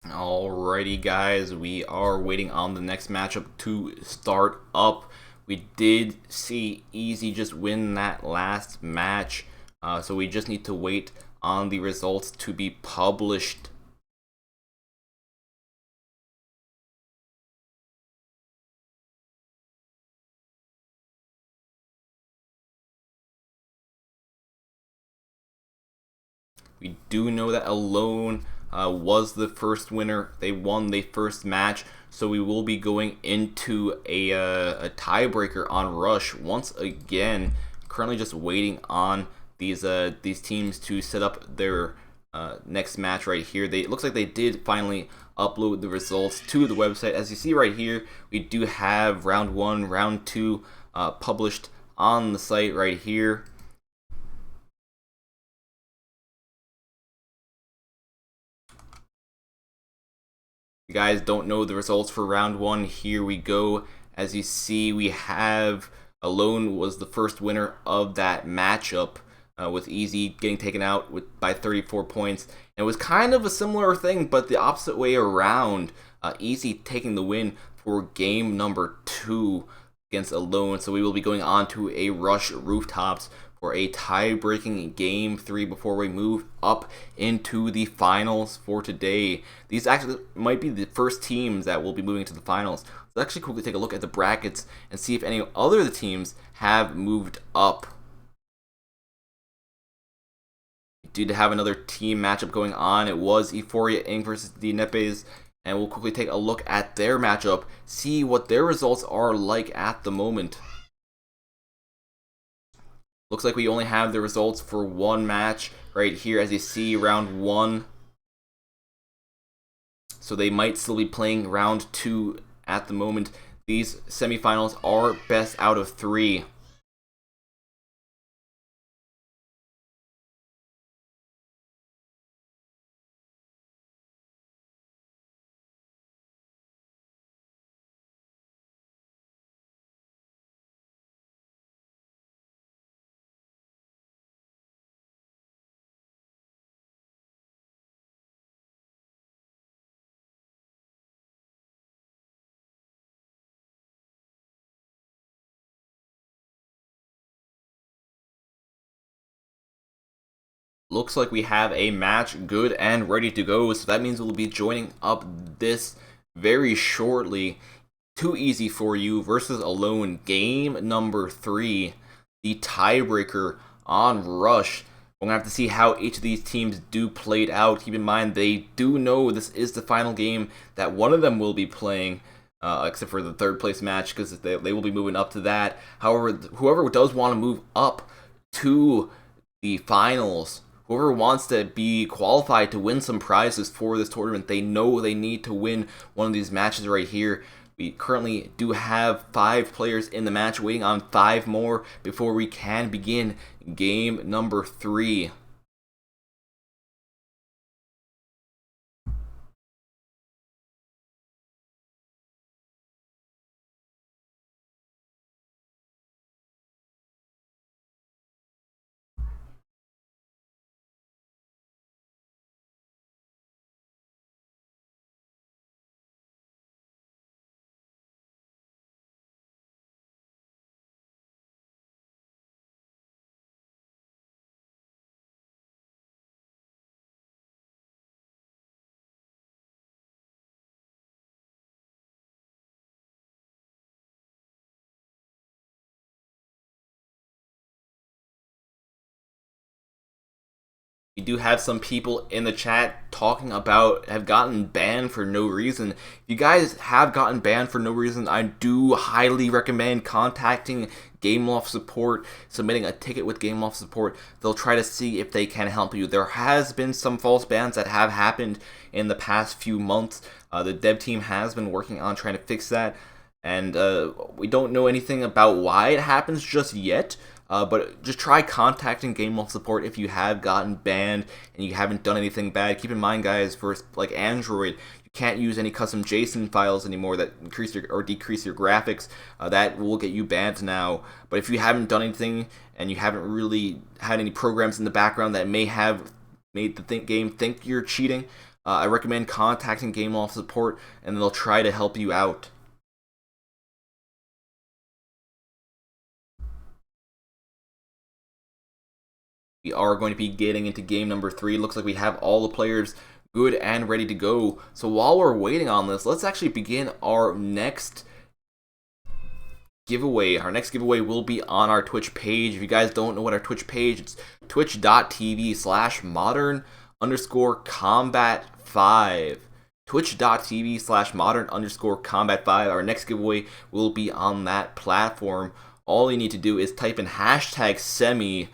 Alrighty, guys, we are waiting on the next matchup to start up. We did see Easy just win that last match, so we just need to wait on the results to be published. We do know that Alone was the first winner. They won the first match, so we will be going into a tiebreaker on Rush once again. Currently, just waiting on these teams to set up their next match right here. It looks like they did finally upload the results to the website. As you see right here, we do have round one, round two published on the site right here. You guys don't know the results for round one, here we go. As you see, we have Alone was the first winner of that matchup, with Easy getting taken out by 34 points. And it was kind of a similar thing, but the opposite way around. Easy taking the win for game number 2 against Alone. So we will be going on to a Rush Rooftops for a tie-breaking game 3 before we move up into the finals for today. These actually might be the first teams that will be moving to the finals. Let's actually quickly take a look at the brackets and see if any other teams have moved up. We did have another team matchup going on. It was Euphoria Inc. versus the Nepes, and we'll quickly take a look at their matchup, see what their results are like at the moment. Looks like we only have the results for one match right here, as you see, round 1. So they might still be playing round 2 at the moment. These semifinals are best out of 3. Looks like we have a match good and ready to go, so that means we'll be joining up this very shortly. Too Easy for You versus Alone, game number 3, the tiebreaker on Rush. We're going to have to see how each of these teams do play out. Keep in mind, they do know this is the final game that one of them will be playing, except for the third place match, because they will be moving up to that. However, whoever does want to move up to the finals, whoever wants to be qualified to win some prizes for this tournament, they know they need to win one of these matches right here. We currently do have 5 players in the match, waiting on 5 more before we can begin game number 3. We do have some people in the chat talking about have gotten banned for no reason. If you guys have gotten banned for no reason, I do highly recommend contacting Gameloft support, submitting a ticket with Gameloft support. They'll try to see if they can help you. There has been some false bans that have happened in the past few months. The dev team has been working on trying to fix that, and we don't know anything about why it happens just yet. But just try contacting Gameloft support if you have gotten banned and you haven't done anything bad. Keep in mind, guys, for like Android, you can't use any custom JSON files anymore that increase or decrease your graphics. That will get you banned now. But if you haven't done anything and you haven't really had any programs in the background that may have made the game think you're cheating, I recommend contacting Game Loft support, and they'll try to help you out. We are going to be getting into game number 3. Looks like we have all the players good and ready to go. So while we're waiting on this, let's actually begin our next giveaway. Our next giveaway will be on our Twitch page. If you guys don't know what our Twitch page, it's twitch.tv/modern_combat5. Twitch.tv/modern_combat5. Our next giveaway will be on that platform. All you need to do is type in #semi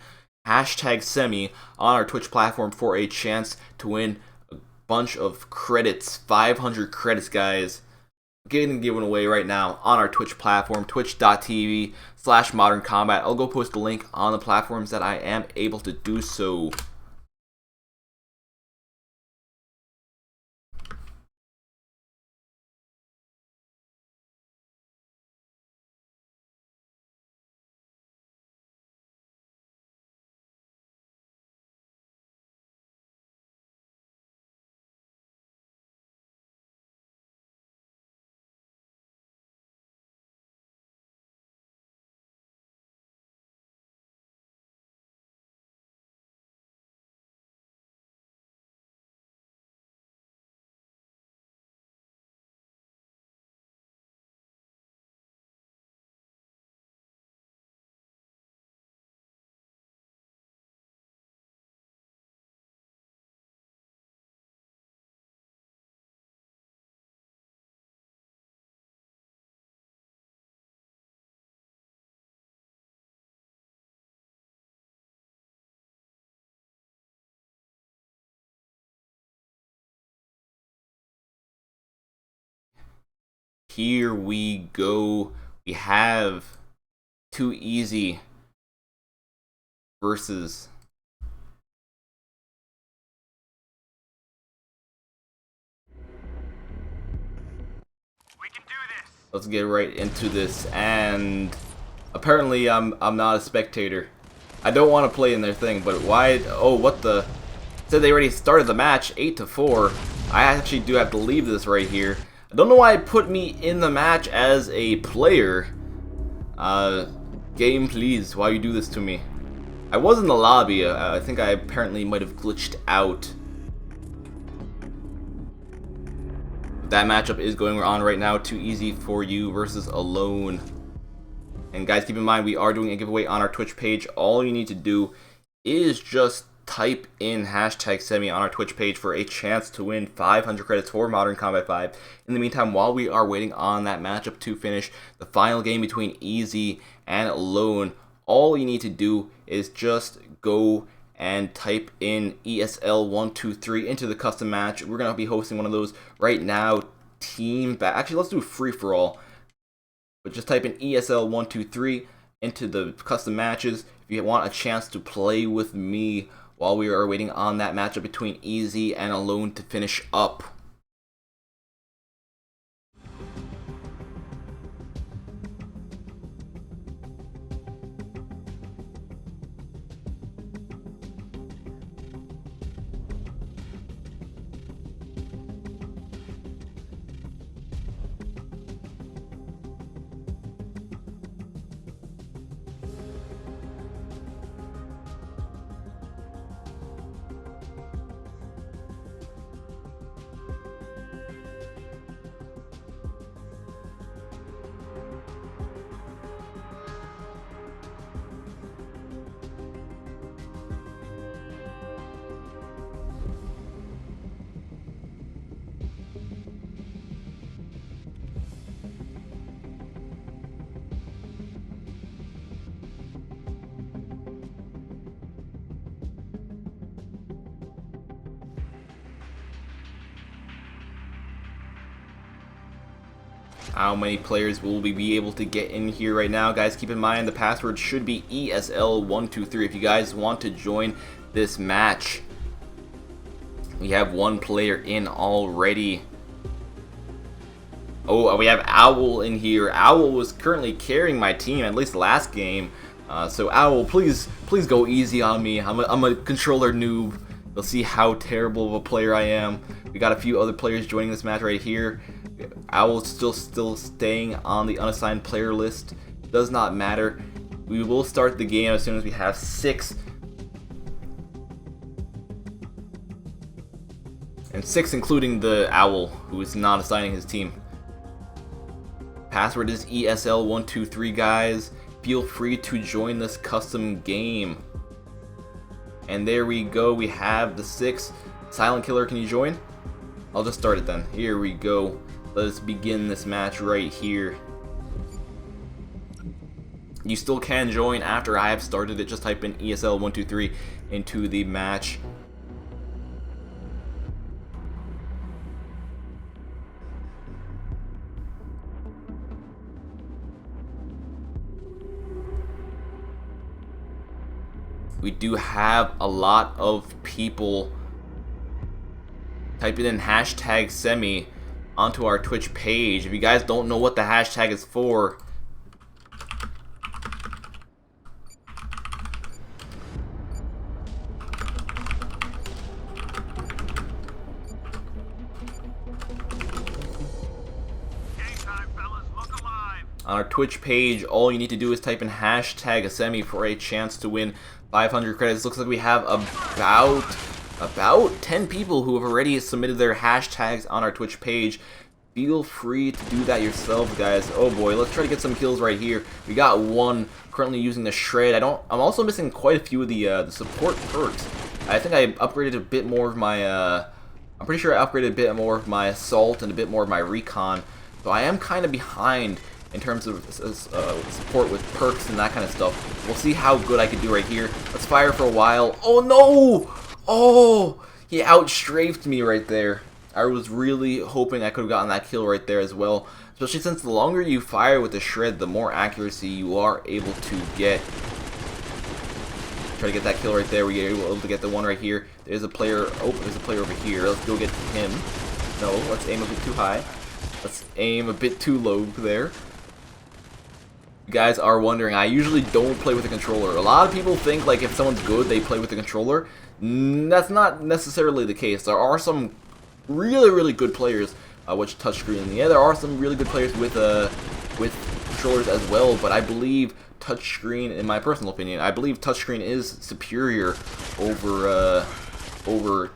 on our Twitch platform for a chance to win a bunch of credits. 500 credits, guys. Getting given away right now on our Twitch platform, twitch.tv/modern combat. I'll go post a link on the platforms that I am able to do so. Here we go. We have Too Easy versus let's get right into this. And apparently I'm not a spectator. I don't want to play in their thing, but why? Oh, what the? Said they already started the match 8-4. I actually do have to leave this right here. I don't know why it put me in the match as a player. Game, please, why you do this to me? I was in the lobby. I think I apparently might have glitched out. That matchup is going on right now. Too Easy for You versus Alone. And guys, keep in mind, we are doing a giveaway on our Twitch page. All you need to do is just type in #semi on our Twitch page for a chance to win 500 credits for Modern Combat 5. In the meantime, while we are waiting on that matchup to finish, the final game between Easy and Alone, all you need to do is just go and type in ESL123 into the custom match. We're going to be hosting one of those right now. Actually, let's do a free-for-all. But just type in ESL123 into the custom matches if you want a chance to play with me while we are waiting on that matchup between Easy and Alone to finish up. How many players will we be able to get in here right now? Guys, keep in mind the password should be ESL123 if you guys want to join this match. We have one player in already. Oh, we have Owl in here. Owl was currently carrying my team, at least last game. So Owl, please go easy on me. I'm a controller noob. You'll see how terrible of a player I am. We got a few other players joining this match right here. Owl's still staying on the unassigned player list. Does not matter. We will start the game as soon as we have 6. And 6 including the Owl, who is not assigning his team. Password is ESL123, guys. Feel free to join this custom game. And there we go, we have the 6. Silent Killer, can you join? I'll just start it then. Here we go. Let us begin this match right here. You still can join after I have started it. Just type in ESL123 into the match. We do have a lot of people typing in hashtag semi onto our Twitch page. If you guys don't know what the hashtag is for, on our Twitch page, all you need to do is type in hashtag semi for a chance to win 500 credits. Looks like we have about 10 people who have already submitted their hashtags on our Twitch page. Feel free to do that yourselves, guys. Oh boy, let's try to get some kills right here. We got 1 currently using the shred. I'm also missing quite a few of the support perks. I think I upgraded a bit more of my I'm pretty sure I upgraded a bit more of my assault and a bit more of my recon. So I am kind of behind in terms of support with perks and that kind of stuff. We'll see how good I can do right here. Let's fire for a while. Oh no! Oh! He outstrafed me right there. I was really hoping I could have gotten that kill right there as well. Especially since the longer you fire with the shred, the more accuracy you are able to get. Try to get that kill right there. We are able to get the one right here. There's a player. Oh, there's a player over here. Let's go get him. No, let's aim a bit too high. Let's aim a bit too low there. You guys are wondering, I usually don't play with a controller. A lot of people think like if someone's good, they play with the controller. That's not necessarily the case. There are some really good players which touchscreen. Yeah, there are some really good players with controllers as well, but I believe touchscreen, in my personal opinion, I believe touchscreen is superior over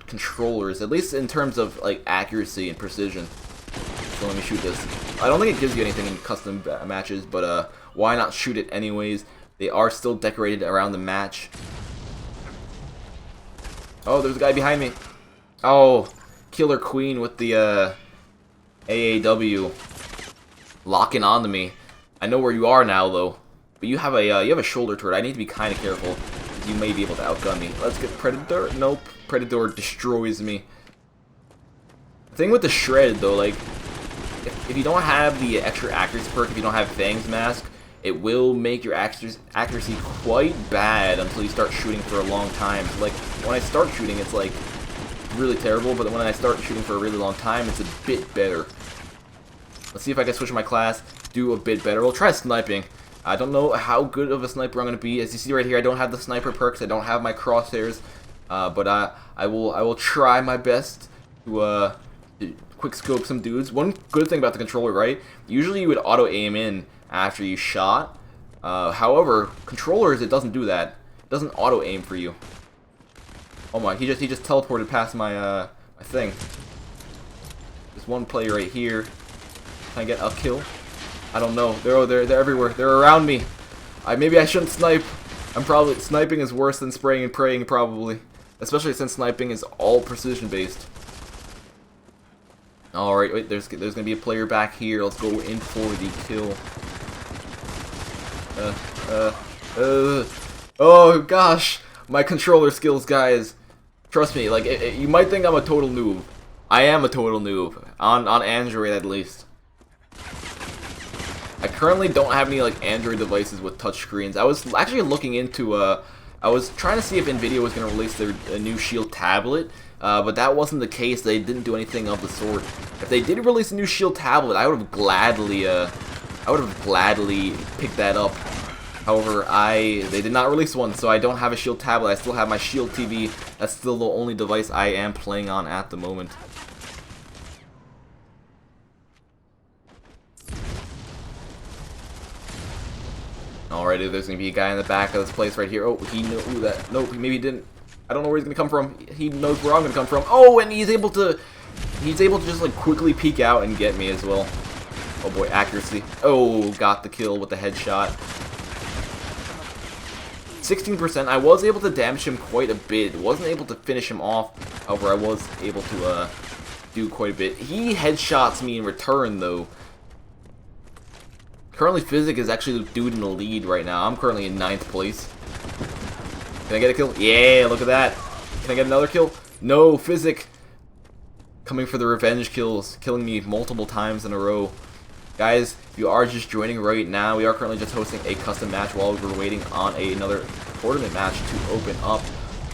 controllers, at least in terms of like accuracy and precision. So let me shoot this. I don't think it gives you anything in custom matches, but why not shoot it anyways? They are still decorated around the match. Oh, there's a guy behind me. Oh, Killer Queen with the AAW locking onto me. I know where you are now, though. But you have a shoulder turret. I need to be kind of careful. You may be able to outgun me. Let's get Predator. Nope, Predator destroys me. The thing with the shred, though, like, if you don't have the extra accuracy perk, if you don't have Fang's Mask, it will make your accuracy quite bad until you start shooting for a long time. So, like, when I start shooting, it's like really terrible, but when I start shooting for a really long time, it's a bit better. Let's see if I can switch my class, do a bit better. We'll try sniping. I don't know how good of a sniper I'm going to be. As you see right here, I don't have the sniper perks. I don't have my crosshairs, but I will try my best to quick scope some dudes. One good thing about the controller, right? Usually you would auto aim in after you shot. However, controllers, it doesn't do that. It doesn't auto aim for you. Oh my, he just teleported past my my thing. There's one player right here. Can I get a kill? I don't know. They're everywhere. They're around me. Maybe I shouldn't snipe. Sniping is worse than spraying and praying, probably. Especially since sniping is all precision based. Alright, wait, there's gonna be a player back here. Let's go in for the kill. Oh gosh, my controller skills, guys. Trust me, like, you might think I'm a total noob. I am a total noob. On Android, at least. I currently don't have any, like, Android devices with touchscreens. I was actually looking into, I was trying to see if NVIDIA was going to release their new Shield tablet, but that wasn't the case. They didn't do anything of the sort. If they did release a new Shield tablet, I would have gladly picked that up. However, they did not release one, so I don't have a Shield tablet. I still have my Shield TV That's still the only device I am playing on at the moment. Alrighty, there's gonna be a guy in the back of this place right here. Oh, he knew that. Nope, maybe he didn't. I don't know where he's gonna come from. He knows where I'm gonna come from. Oh, and he's able to just like quickly peek out and get me as well. Oh boy, accuracy. Oh, got the kill with the headshot. 16%. I was able to damage him quite a bit. Wasn't able to finish him off. However, I was able to do quite a bit. He headshots me in return though. Currently, Physic is actually the dude in the lead right now. I'm currently in 9th place. Can I get a kill? Yeah, look at that. Can I get another kill? No, Physic. Coming for the revenge kills. Killing me multiple times in a row. Guys, if you are just joining right now, we are currently just hosting a custom match while we're waiting on another tournament match to open up.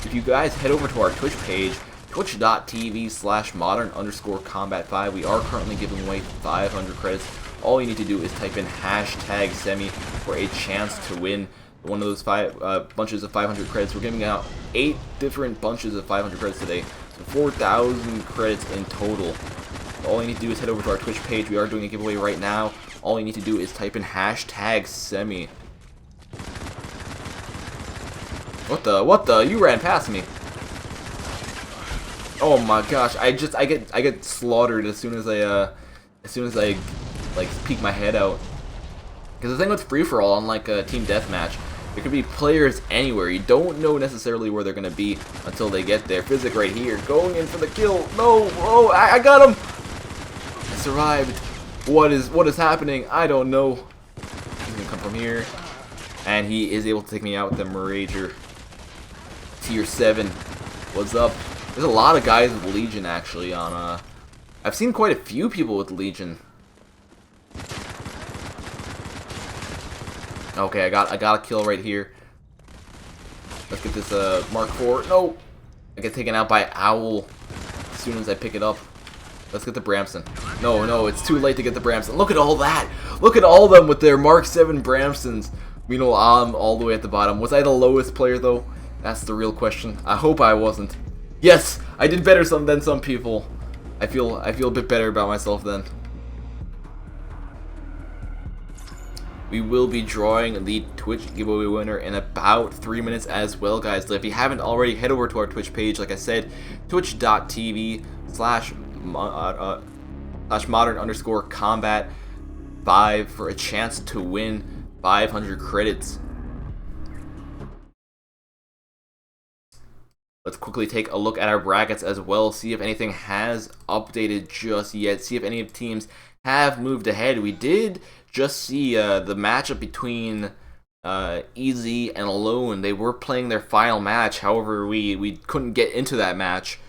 If you guys head over to our Twitch page, twitch.tv/modern_combat5, we are currently giving away 500 credits. All you need to do is type in #semi for a chance to win one of those bunches of 500 credits. We're giving out 8 different bunches of 500 credits today, so 4,000 credits in total. All you need to do is head over to our Twitch page. We are doing a giveaway right now. All you need to do is type in #semi. What the? You ran past me. Oh my gosh! I get slaughtered as soon as I like peek my head out. Because the thing with free for all, unlike a team deathmatch, there could be players anywhere. You don't know necessarily where they're gonna be until they get there. Physic right here, going in for the kill. No! Oh, I got him! I survived. What is happening? I don't know. He's gonna come from here, and he is able to take me out with the Marager. Tier 7. What's up? There's a lot of guys with Legion actually on. I've seen quite a few people with Legion. Okay, I got a kill right here. Let's get this Mark IV. No, I get taken out by Owl as soon as I pick it up. Let's get the Bramson. No, it's too late to get the Bramson. Look at all that. Look at all of them with their Mark 7 Bramsons. Meanwhile, I'm all the way at the bottom. Was I the lowest player though? That's the real question. I hope I wasn't. Yes, I did better than some people. I feel a bit better about myself then. We will be drawing the Twitch giveaway winner in about 3 minutes as well, guys. So if you haven't already, head over to our Twitch page. Like I said, twitch.tv/modern_combat5 for a chance to win 500 credits. Let's quickly take a look at our brackets as well, see if anything has updated just yet, see if any teams have moved ahead. We did just see the matchup between Easy and Alone. They were playing their final match, however, we couldn't get into that match.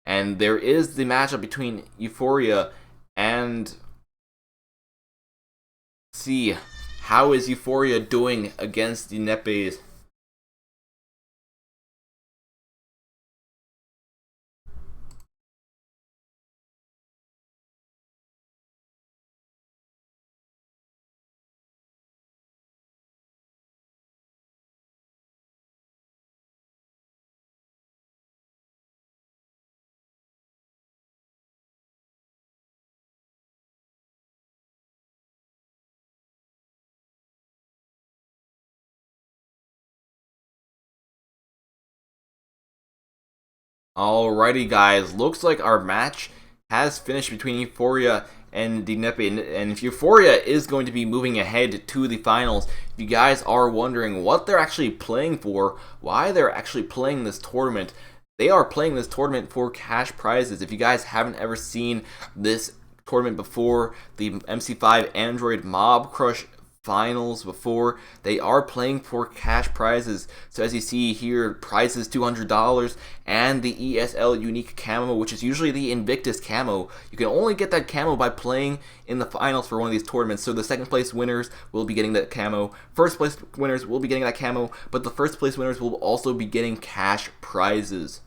And there is the matchup between Euphoria and... Let's see, how is Euphoria doing against the Nepes? Alrighty guys, looks like our match has finished between Euphoria and Dinepe, and if Euphoria is going to be moving ahead to the finals, if you guys are wondering what they're actually playing for, why they're actually playing this tournament, they are playing this tournament for cash prizes. If you guys haven't ever seen this tournament before, the MC5 Android Mobcrush finals before, they are playing for cash prizes. So as you see here, prizes $200 and the ESL unique camo, which is usually the Invictus camo. You can only get that camo by playing in the finals for one of these tournaments. So the second place winners will be getting that camo, first place winners will be getting that camo, but the first place winners will also be getting cash prizes.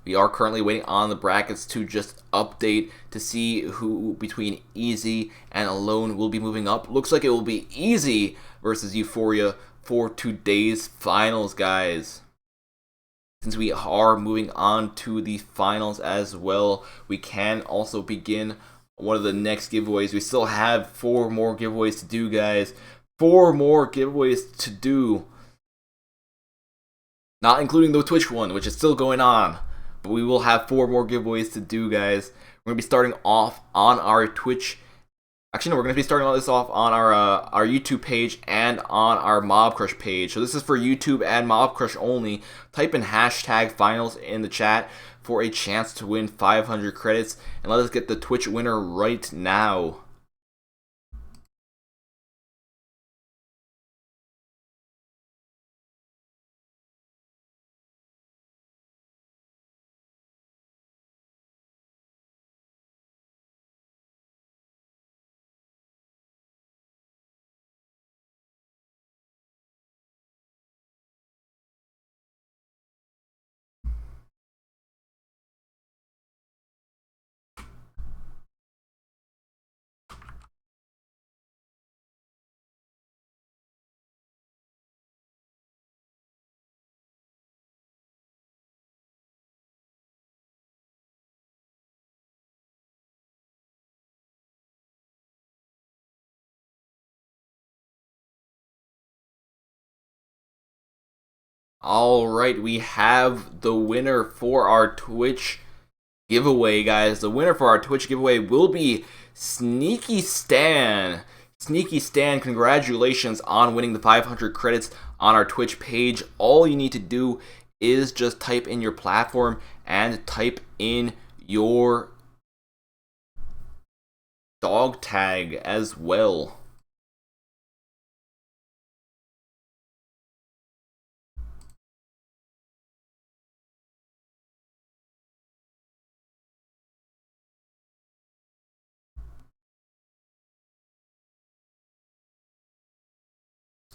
We are currently waiting on the brackets to just update to see who between Easy and Alone will be moving up. Looks like it will be Easy versus Euphoria for today's finals, guys. since we are moving on to the finals as well, we can also begin one of the next giveaways. We still have 4 more giveaways to do, guys. 4 more giveaways to do. Not including the Twitch one, which is still going on. But we will have 4 more giveaways to do, guys. We're going to be starting off on our Twitch. Actually, no, we're going to be starting all this off on our YouTube page and on our Mobcrush page. So this is for YouTube and Mobcrush only. Type in hashtag finals in the chat for a chance to win 500 credits. And let us get the Twitch winner right now. Alright, we have the winner for our Twitch giveaway, guys. The winner for our Twitch giveaway will be Sneaky Stan. Sneaky Stan, congratulations on winning the 500 credits on our Twitch page. All you need to do is just type in your platform and type in your dog tag as well.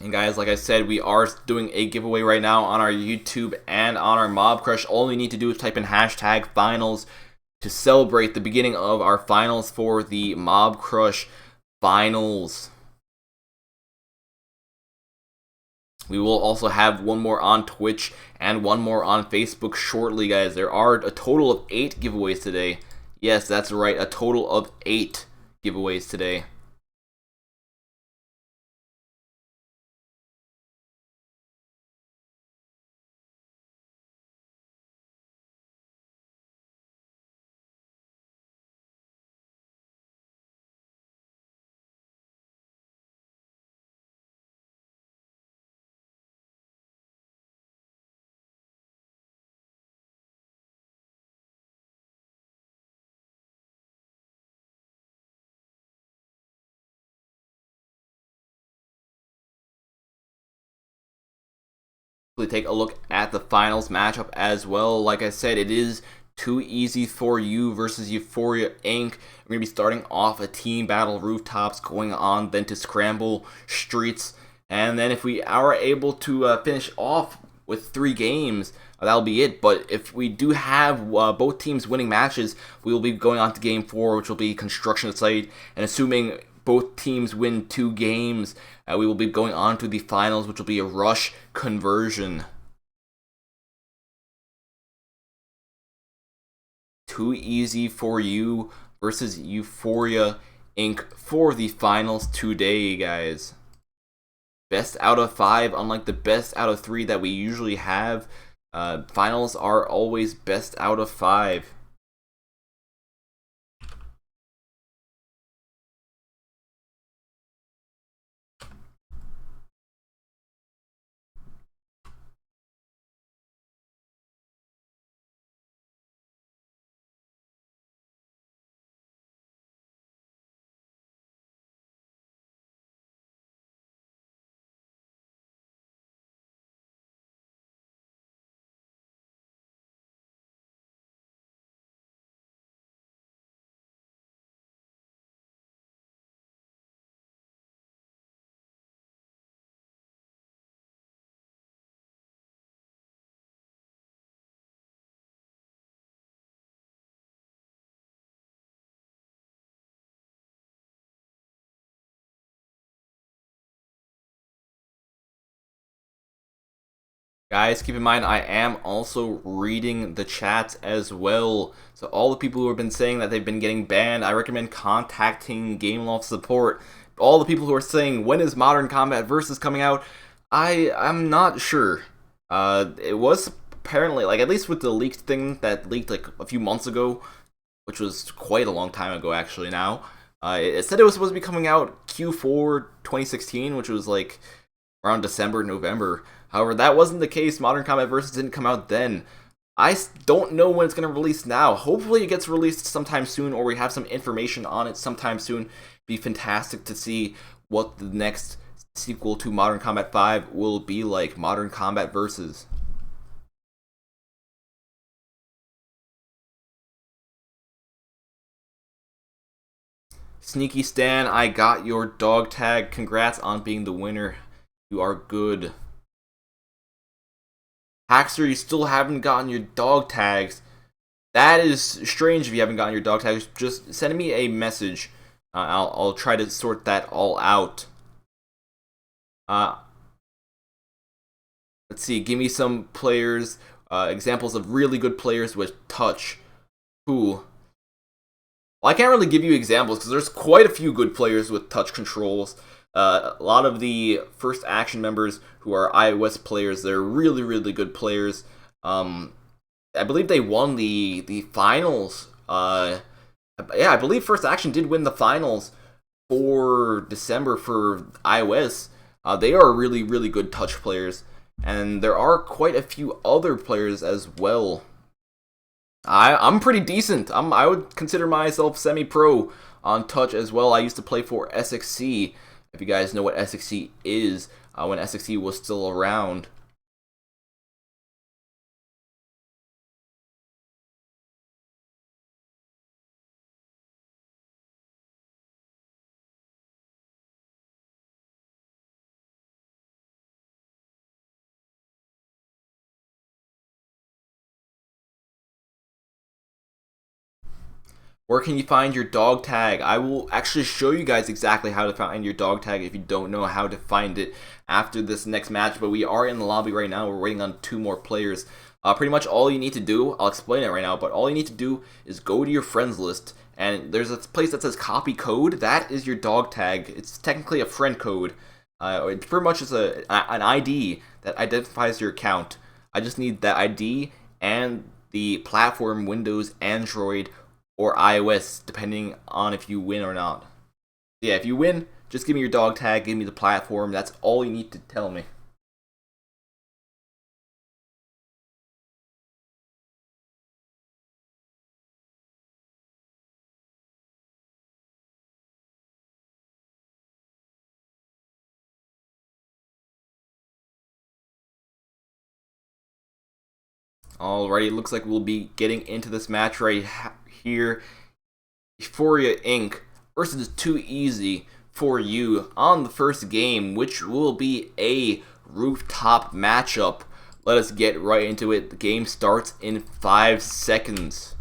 And guys, like I said, we are doing a giveaway right now on our YouTube and on our Mobcrush. All you need to do is type in hashtag finals to celebrate the beginning of our finals for the Mobcrush finals. We will also have 1 more on Twitch and 1 more on Facebook shortly, guys. There are a total of 8 giveaways today. Yes, that's right, a total of 8 giveaways today. Take a look at the finals matchup as well. Like I said, it is Too Easy For You versus Euphoria Inc. We're going to be starting off a team battle rooftops, going on then to scramble streets, and then if we are able to finish off with 3 games, that'll be it. But if we do have both teams winning matches, we will be going on to game 4, which will be construction site, and assuming both teams win 2 games, we will be going on to the finals, which will be a rush conversion. Too Easy For You versus Euphoria Inc. for the finals today, guys. Best out of 5, unlike the best out of 3 that we usually have. Finals are always best out of 5. Guys, keep in mind, I am also reading the chats as well. So all the people who have been saying that they've been getting banned, I recommend contacting GameLoft support. All the people who are saying, when is Modern Combat Versus coming out? I'm not sure. It was apparently, like, at least with the leaked thing that leaked like a few months ago, which was quite a long time ago actually now. It said it was supposed to be coming out Q4 2016, which was like around December, November. However, that wasn't the case. Modern Combat Versus didn't come out then. I don't know when it's going to release now. Hopefully it gets released sometime soon, or we have some information on it sometime soon. Be fantastic to see what the next sequel to Modern Combat 5 will be like. Modern Combat Versus. Sneaky Stan, I got your dog tag. Congrats on being the winner. You are good. Hackster, you still haven't gotten your dog tags. That is strange if you haven't gotten your dog tags. Just send me a message. I'll try to sort that all out. Let's see. Give me some players. Examples of really good players with touch. Who? Well, I can't really give you examples because there's quite a few good players with touch controls. A lot of the First Action members who are iOS players, they're really, really good players. I believe they won the finals. Yeah, I believe First Action did win the finals for December for iOS. They are really, really good touch players. And there are quite a few other players as well. I'm pretty decent. I would consider myself semi-pro on touch as well. I used to play for SXC. If you guys know what SXC is, when SXC was still around. Where can you find your dog tag? I will actually show you guys exactly how to find your dog tag if you don't know how to find it after this next match. But we are in the lobby right now. We're waiting on 2 more players. Pretty much all you need to do, I'll explain it right now, but all you need to do is go to your friends list, and there's a place that says copy code. That is your dog tag. It's technically a friend code. It pretty much is an ID that identifies your account. I just need that ID and the platform, Windows, Android, or iOS, depending on if you win or not. Yeah, if you win, just give me your dog tag, give me the platform. That's all you need to tell me. Alrighty, it looks like we'll be getting into this match right here. Euphoria Inc. versus Too Easy for You on the first game, which will be a rooftop matchup. Let us get right into it. The game starts in 5 seconds.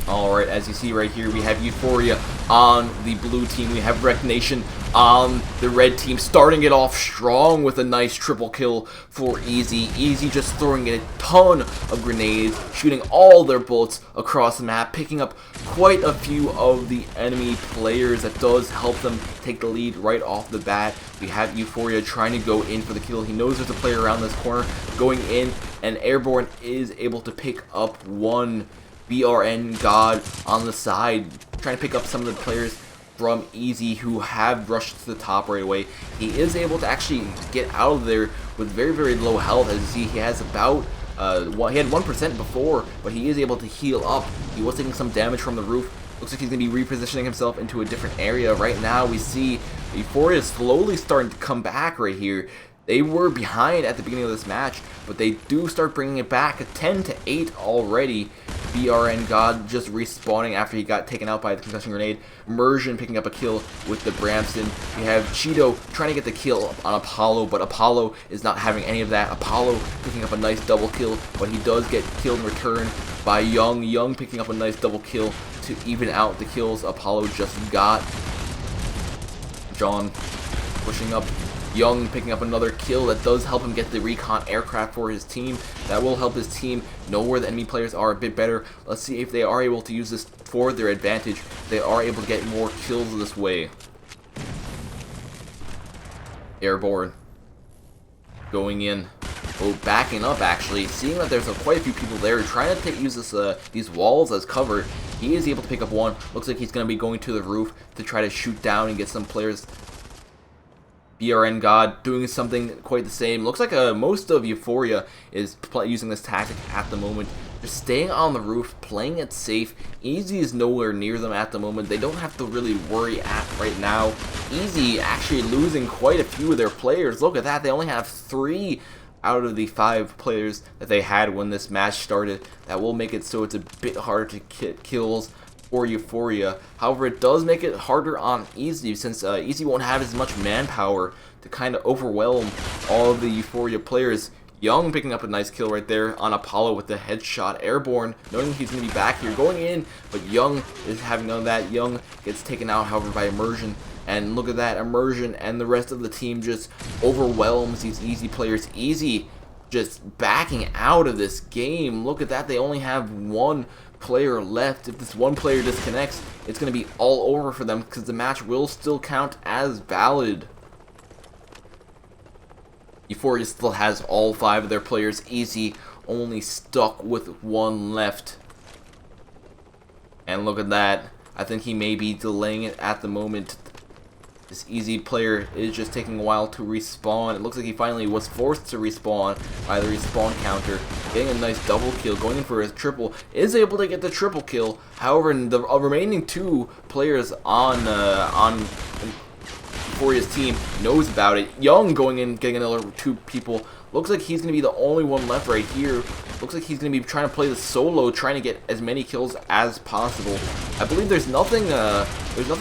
Alright, as you see right here, we have Euphoria on the blue team. We have Wreck Nation on the red team, starting it off strong with a nice triple kill for Easy. Easy just throwing in a ton of grenades, shooting all their bullets across the map, picking up quite a few of the enemy players. That does help them take the lead right off the bat. We have Euphoria trying to go in for the kill. He knows there's a player around this corner, going in, and Airborne is able to pick up one. BRN God on the side, trying to pick up some of the players from Easy who have rushed to the top right away. He is able to actually get out of there with very, very low health. As you see, he has about, he had 1% before, but he is able to heal up. He was taking some damage from the roof. Looks like he's going to be repositioning himself into a different area. Right now, we see Euphoria is slowly starting to come back right here. They were behind at the beginning of this match, but they do start bringing it back, 10-8 already. BRN God just respawning after he got taken out by the concussion grenade. Immersion picking up a kill with the Bramston. We have Cheeto trying to get the kill on Apollo, but Apollo is not having any of that. Apollo picking up a nice double kill, but he does get killed in return by Young. Young picking up a nice double kill to even out the kills Apollo just got. John pushing up. Young picking up another kill that does help him get the recon aircraft for his team. That will help his team know where the enemy players are a bit better. Let's see if they are able to use this for their advantage. They are able to get more kills this way. Airborne. Going in. Oh, backing up actually. Seeing that there's quite a few people there, trying to use this these walls as cover. He is able to pick up one. Looks like he's going to be going to the roof to try to shoot down and get some players. BRN God doing something quite the same. Looks like most of Euphoria is using this tactic at the moment. Just staying on the roof, playing it safe. Easy is nowhere near them at the moment. They don't have to really worry right now. Easy actually losing quite a few of their players. Look at that. They only have 3 out of the 5 players that they had when this match started. That will make it so it's a bit harder to get kills for Euphoria. However, it does make it harder on Easy, since Easy won't have as much manpower to kind of overwhelm all of the Euphoria players. Young picking up a nice kill right there on Apollo with the headshot. Airborne, knowing he's going to be back here, going in, but Young is having none of that. Young gets taken out, however, by Immersion. And look at that, Immersion and the rest of the team just overwhelms these Easy players. Easy just backing out of this game. Look at that, they only have 1 player left. If this 1 player disconnects, it's going to be all over for them, because the match will still count as valid. Euphoria still has all 5 of their players. Easy only stuck with 1 left. And look at that. I think he may be delaying it at the moment. This Easy player is just taking a while to respawn. It looks like he finally was forced to respawn by the respawn counter. Getting a nice double kill, going in for his triple. Is able to get the triple kill. However, the remaining 2 players on Euphoria's team knows about it. Young going in, getting another 2 people. Looks like he's going to be the only one left right here. Looks like he's going to be trying to play the solo, trying to get as many kills as possible. I believe there's nothing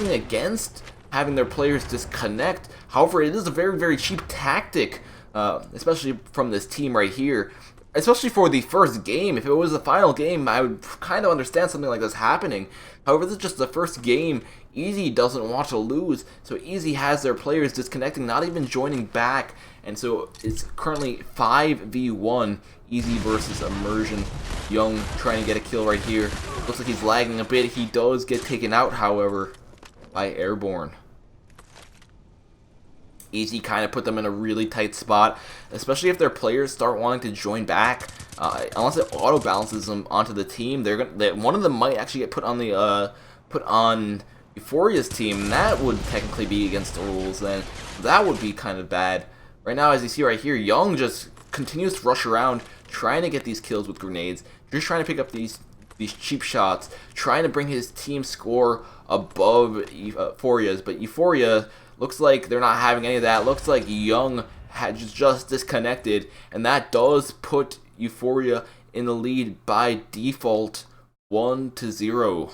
against having their players disconnect. However, it is a very, very cheap tactic, especially from this team right here. Especially for the first game. If it was the final game, I would kind of understand something like this happening. However, this is just the first game. Easy doesn't want to lose, so Easy has their players disconnecting, not even joining back. And so it's currently 5v1, Easy versus Immersion. Young trying to get a kill right here. Looks like he's lagging a bit. He does get taken out, however, by Airborne. Easy kind of put them in a really tight spot, especially if their players start wanting to join back. Unless it auto balances them onto the team, one of them might actually get put on Euphoria's team. And that would technically be against the rules. Then that would be kind of bad. Right now, as you see right here, Young just continues to rush around, trying to get these kills with grenades, just trying to pick up these cheap shots, trying to bring his team score above Euphoria's. But Euphoria looks like they're not having any of that. Looks like Young had just disconnected, and that does put Euphoria in the lead by default, 1-0.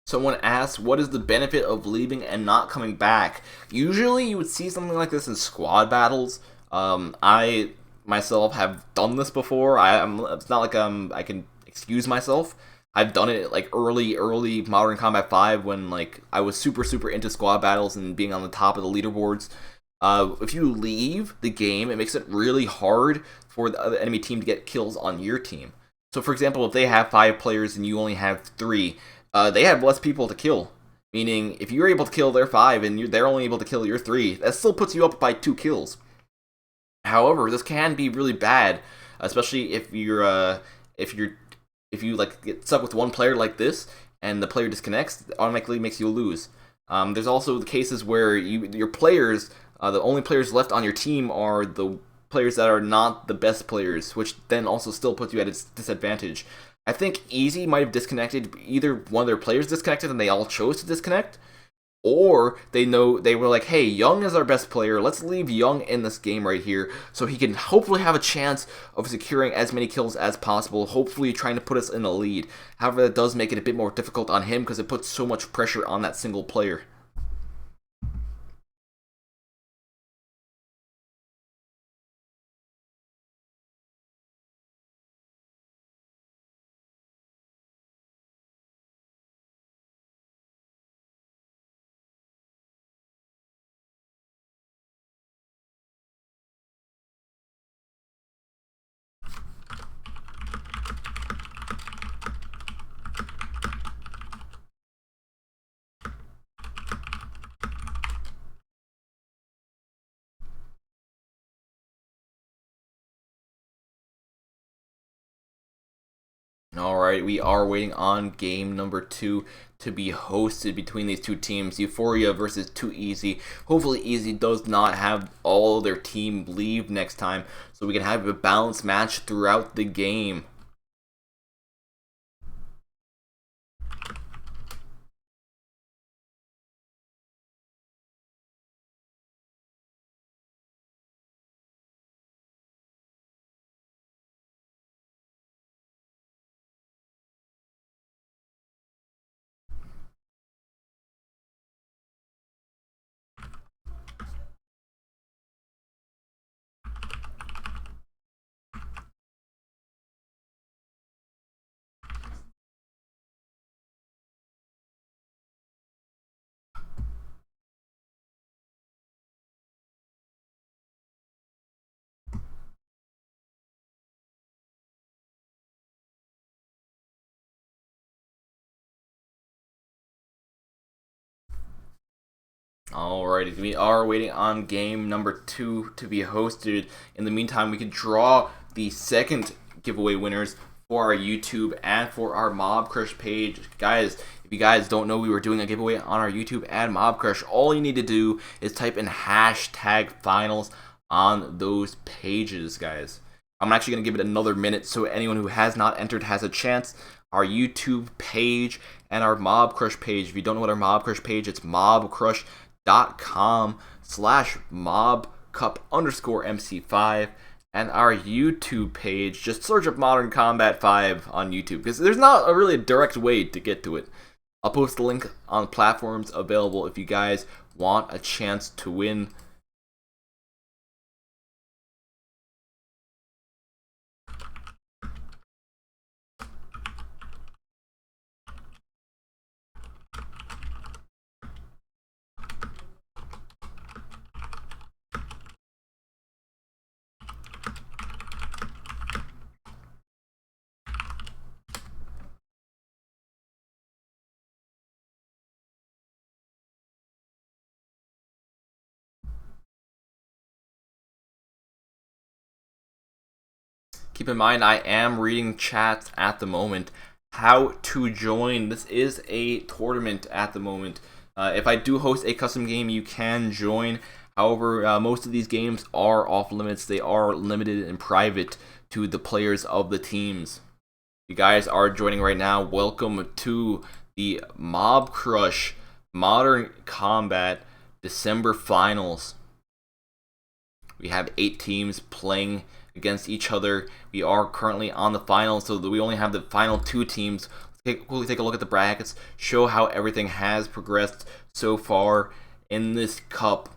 Someone asks, what is the benefit of leaving and not coming back? Usually you would see something like this in squad battles. I myself have done this before. It's not like I can excuse myself. I've done it like early Modern Combat 5 when like I was super into squad battles and being on the top of the leaderboards. If you leave the game, it makes it really hard for the other enemy team to get kills on your team. So for example, if they have 5 players and you only have 3, they have less people to kill. Meaning, if you're able to kill their 5 and they're only able to kill your 3, that still puts you up by 2 kills. However, this can be really bad, especially if you like get stuck with one player like this, and the player disconnects, it automatically makes you lose. There's also the cases where your players, the only players left on your team are the players that are not the best players, which then also still puts you at a disadvantage. I think Easy might have disconnected, either one of their players disconnected and they all chose to disconnect, or they were like, hey, Young is our best player, let's leave Young in this game right here so he can hopefully have a chance of securing as many kills as possible, hopefully trying to put us in a lead. However, that does make it a bit more difficult on him because it puts so much pressure on that single player. Alright, we are waiting on game number 2 to be hosted between these two teams, Euphoria versus Too Easy. Hopefully Easy does not have all their team leave next time, so we can have a balanced match throughout the game. Alrighty, we are waiting on game number 2 to be hosted. In the meantime, we can draw the second giveaway winners for our YouTube and for our Mobcrush page. Guys, if you guys don't know we were doing a giveaway on our YouTube and Mobcrush, all you need to do is type in hashtag finals on those pages, guys. I'm actually going to give it another minute so anyone who has not entered has a chance. Our YouTube page and our Mobcrush page. If you don't know what our Mobcrush page, it's mobcrush.com/mobcup_MC5, and our YouTube page, just search up Modern Combat 5 on YouTube, because there's not a really direct way to get to it. I'll post the link on platforms available if you guys want a chance to win. Keep in mind, I am reading chats at the moment. How to join. This is a tournament at the moment. If I do host a custom game, you can join. However, most of these games are off limits. They are limited and private to the players of the teams. If you guys are joining right now, welcome to the Mobcrush Modern Combat December Finals. We have 8 teams playing against each other. We are currently on the finals, so we only have the final 2 teams. We'll take a look at the brackets, show how everything has progressed so far in this cup.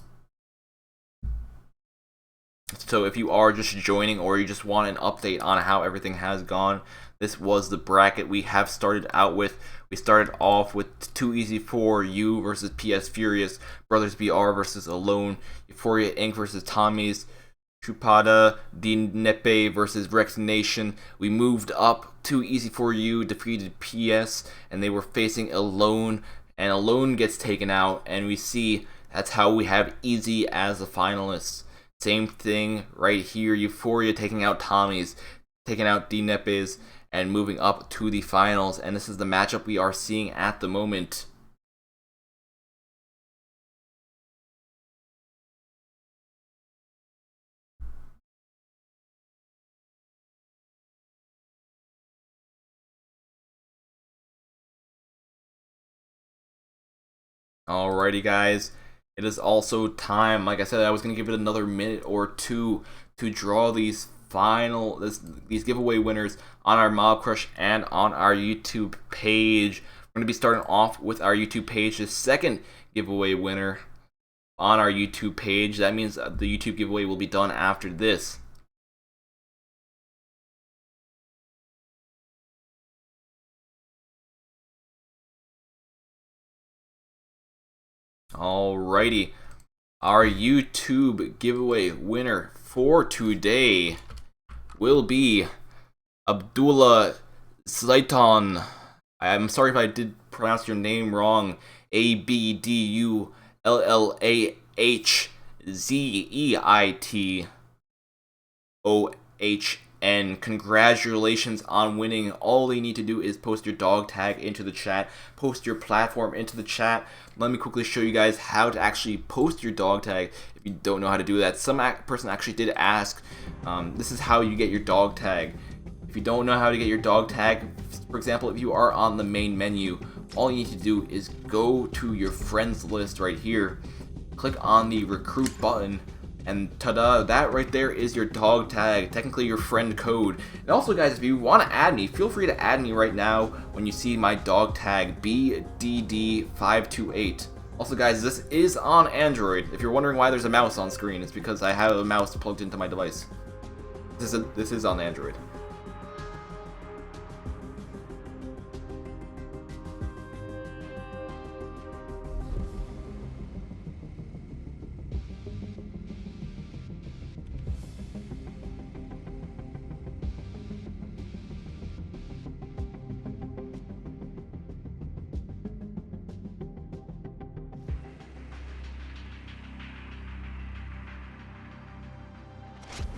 So if you are just joining or you just want an update on how everything has gone, this was the bracket we have started out with. We started off with Too Easy for You versus PS Furious, Brothers BR versus Alone, Euphoria Inc. versus Tommy's, Chupada Di Nepe versus Rex Nation. We moved up. Too Easy for You defeated PS, and they were facing Alone, and Alone gets taken out, and we see that's how we have Easy as the finalists. Same thing right here. Euphoria taking out Tommy's, taking out Di Nepes, and moving up to the finals. And this is the matchup we are seeing at the moment. Alrighty, guys. It is also time. Like I said, I was going to give it another minute or two to draw these these giveaway winners on our Mobcrush and on our YouTube page. We're going to be starting off with our YouTube page, the second giveaway winner on our YouTube page. That means the YouTube giveaway will be done after this. Alrighty, our YouTube giveaway winner for today will be Abdullah Zaitan. I'm sorry if I did pronounce your name wrong. ABDULLAHZEITOHN. Congratulations on winning. All you need to do is post your dog tag into the chat, post your platform into the chat. Let me quickly show you guys how to actually post your dog tag if you don't know how to do that. Some person actually did ask. This is how you get your dog tag. If you don't know how to get your dog tag, for example, if you are on the main menu, all you need to do is go to your friends list right here, click on the recruit button, and ta-da, that right there is your dog tag, technically your friend code. And also, guys, if you want to add me, feel free to add me right now when you see my dog tag, BDD528. Also, guys, this is on Android. If you're wondering why there's a mouse on screen, it's because I have a mouse plugged into my device. This is on Android.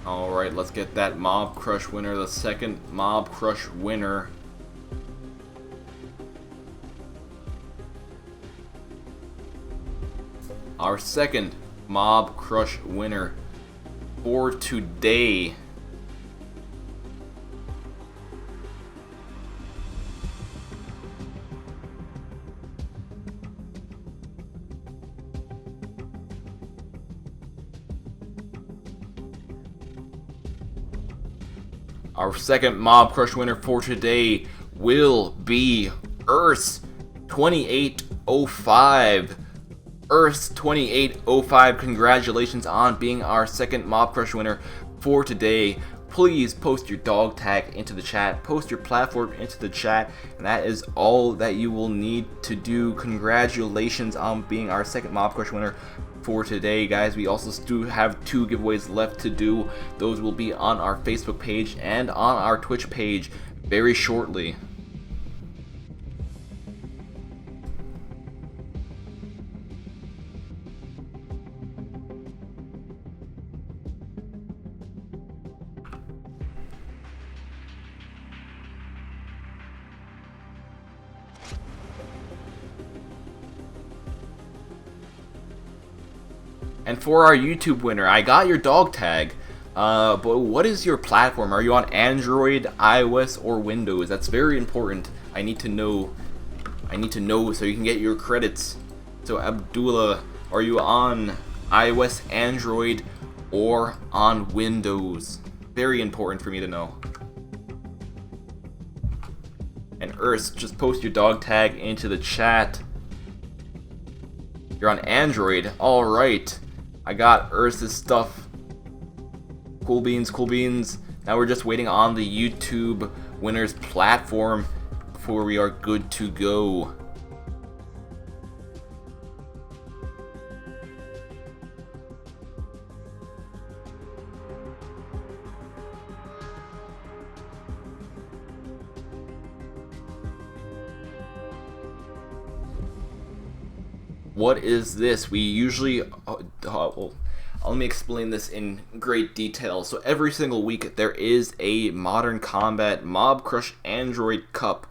Alright, let's get that Mobcrush winner, the second Mobcrush winner. Our second Mobcrush winner for today . Our second Mobcrush winner for today will be Earth2805. Earth2805, congratulations on being our second Mobcrush winner for today. Please post your dog tag into the chat, post your platform into the chat, and that is all that you will need to do. Congratulations on being our second Mobcrush winner for today, guys. We also do have 2 giveaways left to do. Those will be on our Facebook page and on our Twitch page very shortly. And for our YouTube winner, I got your dog tag, but what is your platform? Are you on Android, iOS, or Windows? That's very important. I need to know so you can get your credits. So Abdullah, are you on iOS, Android, or on Windows? Very important for me to know. And Earth, just post your dog tag into the chat. You're on Android, alright. I got Earth's stuff. Cool beans, cool beans. Now we're just waiting on the YouTube winner's platform before we are good to go. What is this? We usually Let me explain this in great detail. So every single week there is a Modern Combat Mobcrush Android Cup.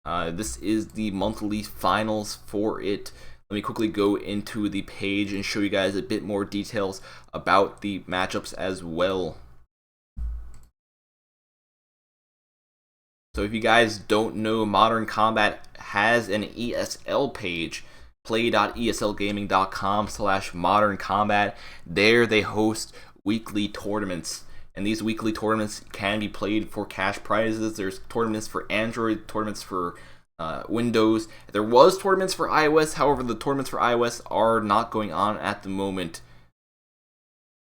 This is the monthly finals for it. Let me quickly go into the page and show you guys a bit more details about the matchups as well. So if you guys don't know, Modern Combat has an ESL page, play.eslgaming.com/Modern Combat. There they host weekly tournaments, and these weekly tournaments can be played for cash prizes. There's tournaments for Android, tournaments for Windows. There was tournaments for iOS, however the tournaments for iOS are not going on at the moment,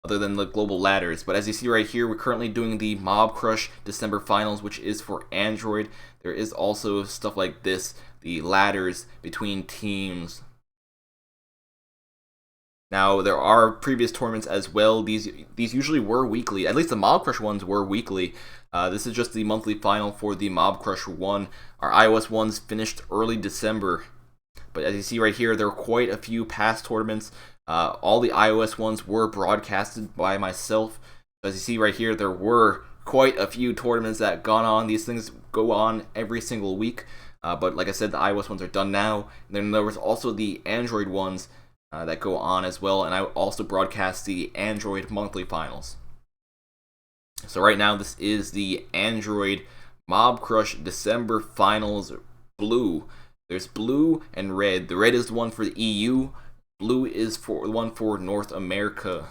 other than the global ladders. But as you see right here, we're currently doing the Mobcrush December finals, which is for Android. There is also stuff like this, the ladders between teams. Now, there are previous tournaments as well. These usually were weekly. At least the Mobcrush ones were weekly. This is just the monthly final for the Mobcrush one. Our iOS ones finished early December. But as you see right here, there are quite a few past tournaments. All the iOS ones were broadcasted by myself. As you see right here, there were quite a few tournaments that gone on. These things go on every single week. But like I said, the iOS ones are done now. And then there was also the Android ones that go on as well. And I also broadcast the Android monthly finals. So right now, this is the Android Mobcrush December finals blue. There's blue and red. The red is the one for the EU. Blue is for the one for North America.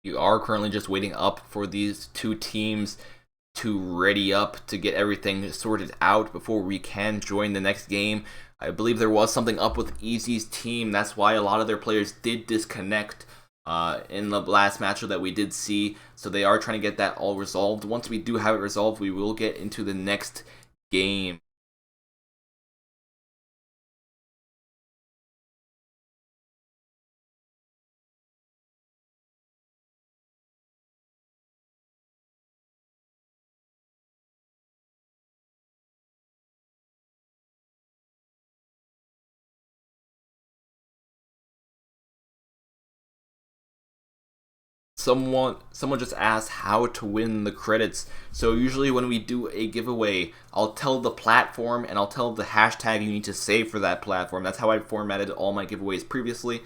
You are currently just waiting up for these two teams to ready up to get everything sorted out before we can join the next game. I believe there was something up with Easy's team. That's why a lot of their players did disconnect in the last matchup that we did see. So they are trying to get that all resolved. Once we do have it resolved, we will get into the next game. Someone just asked how to win the credits. So usually when we do a giveaway, I'll tell the platform and I'll tell the hashtag you need to save for that platform. That's how I formatted all my giveaways previously.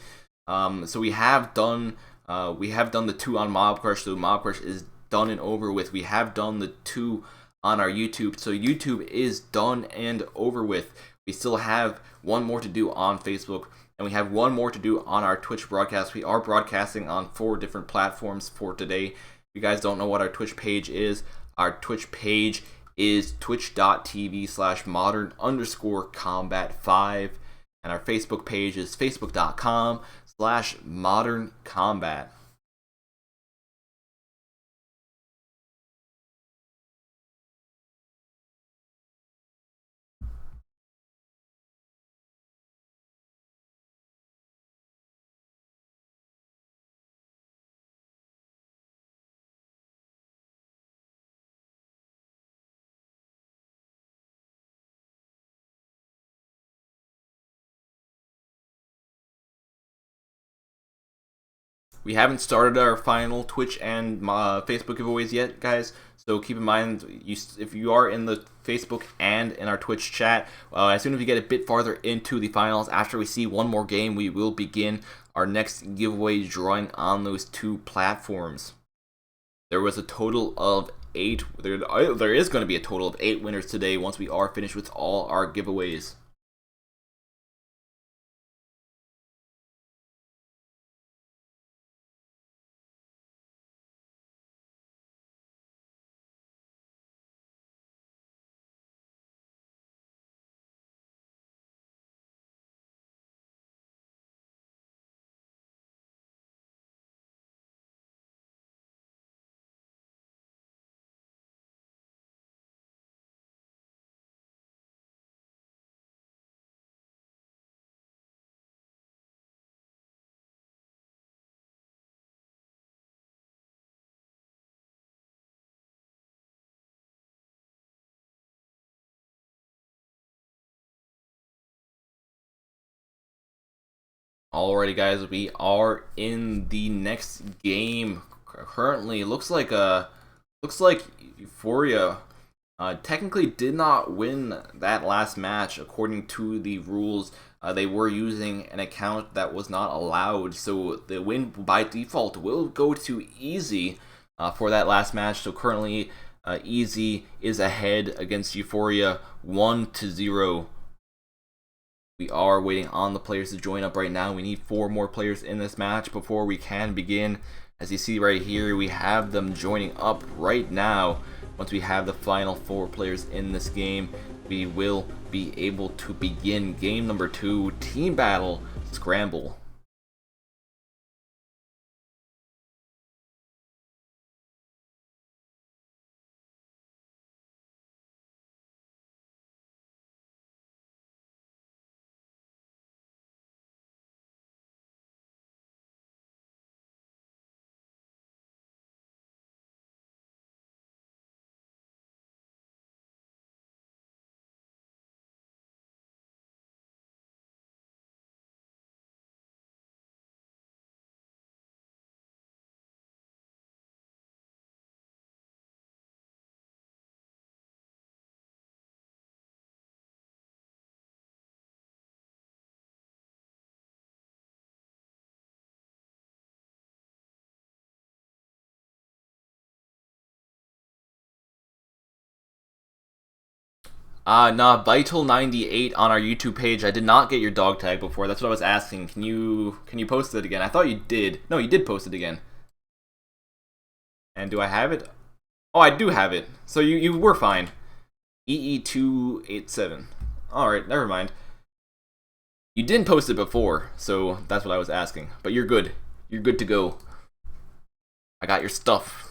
So we have done the two on Mobcrush. So Mobcrush is done and over with. We have done the two on our YouTube. So YouTube is done and over with. We still have one more to do on Facebook. And we have one more to do on our Twitch broadcast. We are broadcasting on 4 different platforms for today. If you guys don't know what our Twitch page is, our Twitch page is twitch.tv/modern_combat5. And our Facebook page is facebook.com/moderncombat. We haven't started our final Twitch and Facebook giveaways yet, guys. So keep in mind, if you are in the Facebook and in our Twitch chat, as soon as we get a bit farther into the finals, after we see one more game, we will begin our next giveaway drawing on those 2 platforms. There was a total of 8. There is going to be a total of 8 winners today once we are finished with all our giveaways. Alrighty, guys, we are in the next game. Currently, looks like Euphoria technically did not win that last match according to the rules. They were using an account that was not allowed, so the win by default will go to Easy for that last match. So currently, Easy is ahead against Euphoria 1-0. We are waiting on the players to join up right now. We need 4 more players in this match before we can begin. As you see right here, we have them joining up right now. Once we have the final 4 players in this game, we will be able to begin game number 2, Team Battle Scramble. Nah, Vital 98 on our YouTube page. I did not get your dog tag before. That's what I was asking. Can you post it again? I thought you did. No, you did post it again. And do I have it? Oh, I do have it. So you were fine. EE287. Alright, never mind. You didn't post it before, so that's what I was asking. But you're good. You're good to go. I got your stuff.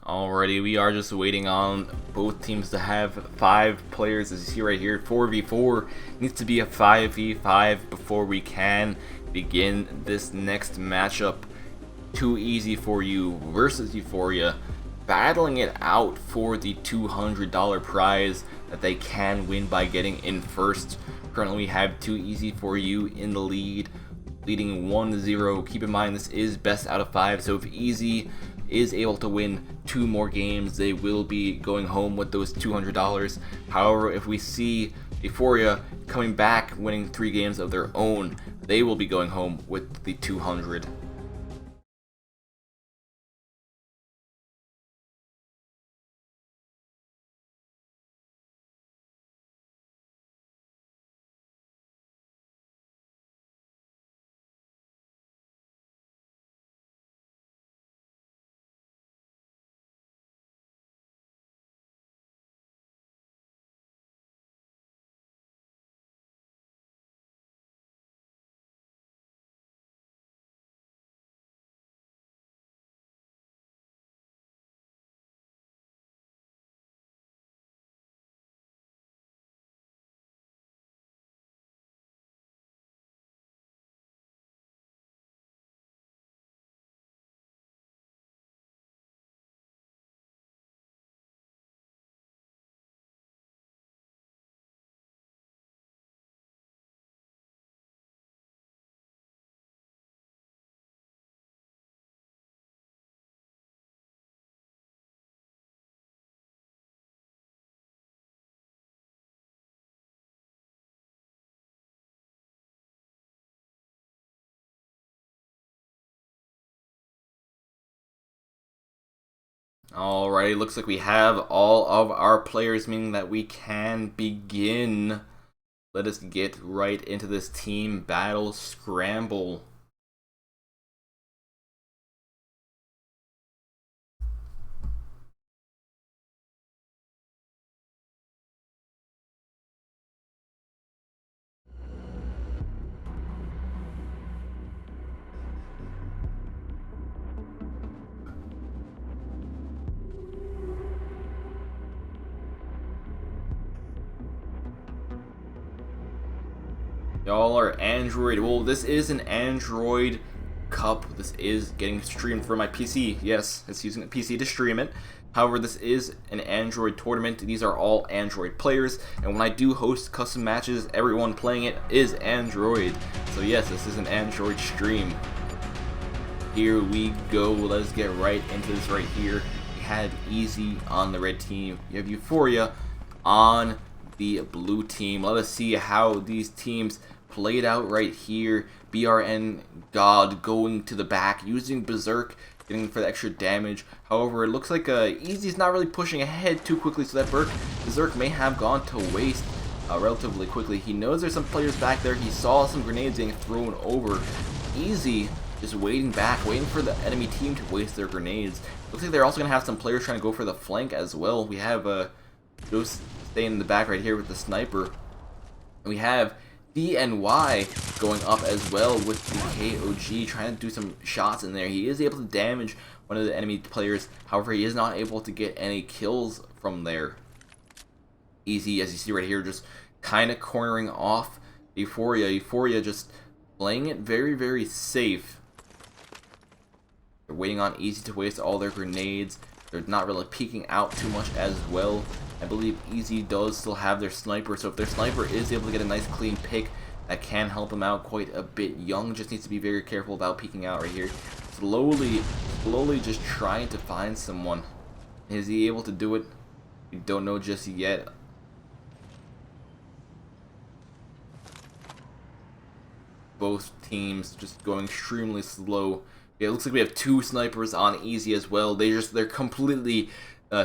Alrighty, we are just waiting on both teams to have 5 players. As you see right here, 4v4 needs to be a 5v5 before we can begin this next matchup. Too Easy for You versus Euphoria, battling it out for the $200 prize that they can win by getting in first. Currently we have Too Easy for You in the lead, leading 1-0. Keep in mind this is best out of 5, so if Easy is able to win 2 more games, they will be going home with those $200. However, if we see Euphoria coming back winning 3 games of their own, they will be going home with the 200. Alrighty, looks like we have all of our players, meaning that we can begin. Let us get right into this team battle scramble. Y'all are Android. Well, this is an Android Cup. This is getting streamed for my PC. Yes, it's using a PC to stream it. However, this is an Android tournament. These are all Android players, and when I do host custom matches, everyone playing it is Android. So yes, this is an Android stream. Here we go. Let's get right into this right here. We have Easy on the red team. You have Euphoria on the blue team. Let us see how these teams played out right here. BRN God going to the back, using Berserk, getting for the extra damage. However, it looks like Easy's not really pushing ahead too quickly, so that Berserk may have gone to waste relatively quickly. He knows there's some players back there. He saw some grenades getting thrown over. Easy just waiting back, waiting for the enemy team to waste their grenades. Looks like they're also going to have some players trying to go for the flank as well. We have Ghost staying in the back right here with the sniper. And we have DNY going up as well with the KOG, trying to do some shots in there. He is able to damage one of the enemy players. However, he is not able to get any kills from there. Easy, as you see right here, just kind of cornering off Euphoria. Euphoria just playing it very, very safe. They're waiting on Easy to waste all their grenades. They're not really peeking out too much as well. I believe Easy does still have their sniper, so if their sniper is able to get a nice clean pick, that can help him out quite a bit. Young just needs to be very careful about peeking out right here. Slowly just trying to find someone. Is he able to do it? We don't know just yet. Both teams just going extremely slow. Yeah, it looks like we have two snipers on Easy as well. They're completely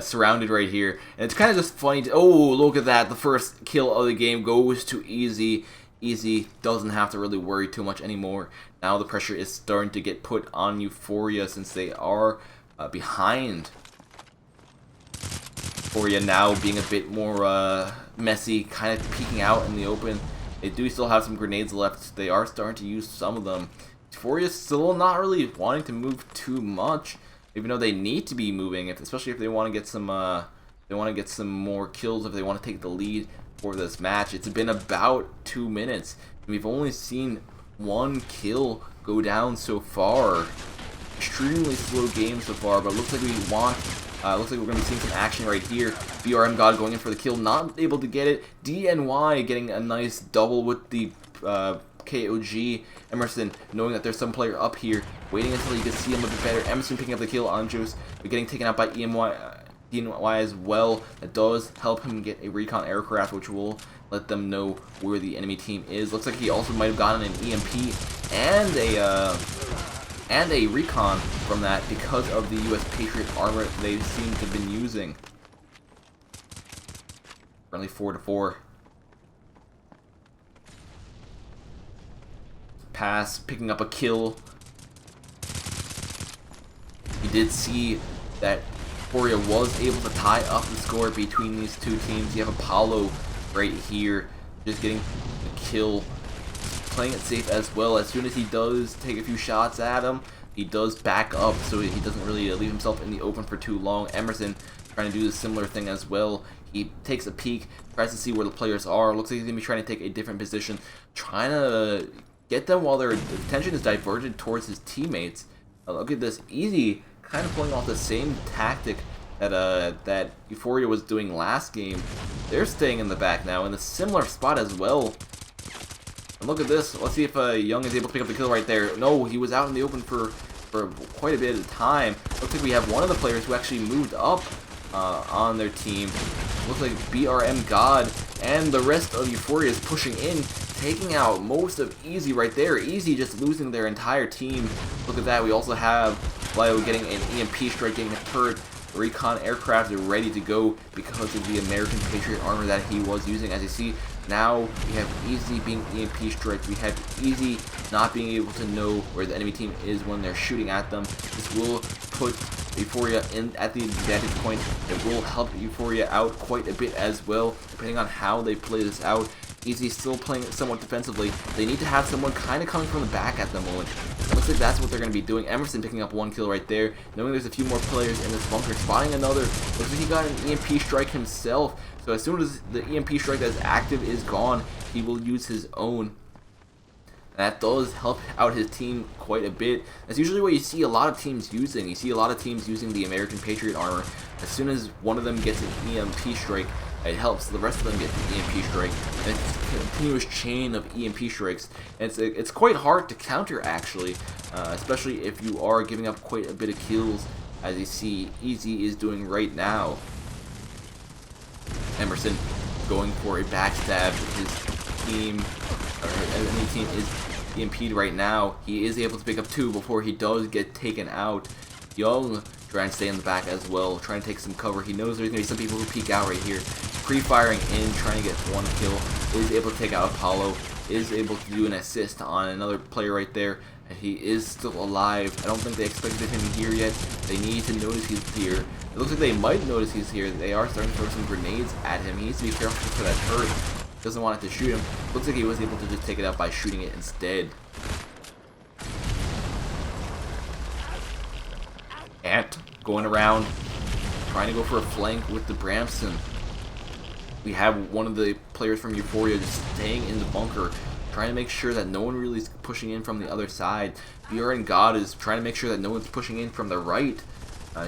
surrounded right here, and it's kind of just funny to, oh, look at that, the first kill of the game goes to Easy. Easy doesn't have to really worry too much anymore. Now the pressure is starting to get put on Euphoria since they are behind. Euphoria now being a bit more messy, kind of peeking out in the open. They do still have some grenades left. They are starting to use some of them. Euphoria still not really wanting to move too much, even though they need to be moving, especially if they want to get some more kills, if they want to take the lead for this match. It's been about 2 minutes, and we've only seen one kill go down so far. Extremely slow game so far, but it looks like looks like we're going to be seeing some action right here. BRM God going in for the kill, not able to get it. DNY getting a nice double with the KOG. Emerson knowing that there's some player up here, waiting until you can see him a bit better. Emerson picking up the kill on Juice, but getting taken out by DNY as well. That does help him get a recon aircraft, which will let them know where the enemy team is. Looks like he also might have gotten an EMP and a recon from that because of the US Patriot armor they seem to have been using. Friendly 4-4. Pass, picking up a kill. You did see that Euphoria was able to tie up the score between these two teams. You have Apollo right here, just getting the kill, playing it safe as well. As soon as he does take a few shots at him, he does back up, so he doesn't really leave himself in the open for too long. Emerson trying to do the similar thing as well. He takes a peek, tries to see where the players are. Looks like he's going to be trying to take a different position, trying to get them while their attention is diverted towards his teammates. Look at this, Easy kind of pulling off the same tactic that Euphoria was doing last game. They're staying in the back now in a similar spot as well. And look at this. Let's see if Young is able to pick up the kill right there. No, he was out in the open for quite a bit of time. Looks like we have one of the players who actually moved up on their team. Looks like BRM God and the rest of Euphoria is pushing in, taking out most of Easy right there. Easy just losing their entire team. Look at that. We also have Lio getting an EMP strike, getting a turret. recon aircraft ready to go because of the American Patriot armor that he was using. As you see, now we have Easy being EMP strike. We have Easy not being able to know where the enemy team is when they're shooting at them. This will put Euphoria in at the advantage point. It will help Euphoria out quite a bit as well, depending on how they play this out. Easy still playing somewhat defensively. They need to have someone kind of coming from the back at the moment. It looks like that's what they're going to be doing. Emerson picking up 1 kill right there, knowing there's a few more players in this bunker, spotting another. Looks like he got an EMP strike himself. So as soon as the EMP strike that's active is gone, he will use his own. That does help out his team quite a bit. That's usually what you see a lot of teams using. You see a lot of teams using the American Patriot armor. As soon as one of them gets an EMP strike, it helps the rest of them get the EMP strike. And it's a continuous chain of EMP strikes. And it's quite hard to counter, actually, especially if you are giving up quite a bit of kills, as you see Easy is doing right now. Emerson going for a backstab. His team, or enemy team, is EMP'd right now. He is able to pick up 2 before he does get taken out. Young trying to stay in the back as well, trying to take some cover. He knows there's going to be some people who peek out right here. Pre-firing in, trying to get 1 kill. Is able to take out Apollo. Is able to do an assist on another player right there. And he is still alive. I don't think they expected him here yet. They need to notice he's here. It looks like they might notice he's here. They are starting to throw some grenades at him. He needs to be careful for that turret. Doesn't want it to shoot him. Looks like he was able to just take it out by shooting it instead. Ant going around, trying to go for a flank with the Bramson. We have one of the players from Euphoria just staying in the bunker, trying to make sure that no one really is pushing in from the other side. BR and God is trying to make sure that no one's pushing in from the right.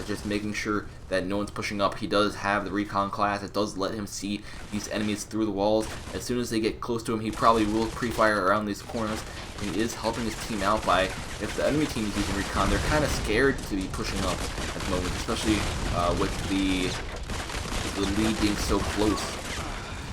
Just making sure that no one's pushing up. He does have the recon class. It does let him see these enemies through the walls. As soon as they get close to him, he probably will pre-fire around these corners. He is helping his team out by, if the enemy team is using recon, they're kind of scared to be pushing up at the moment, especially with the lead being so close.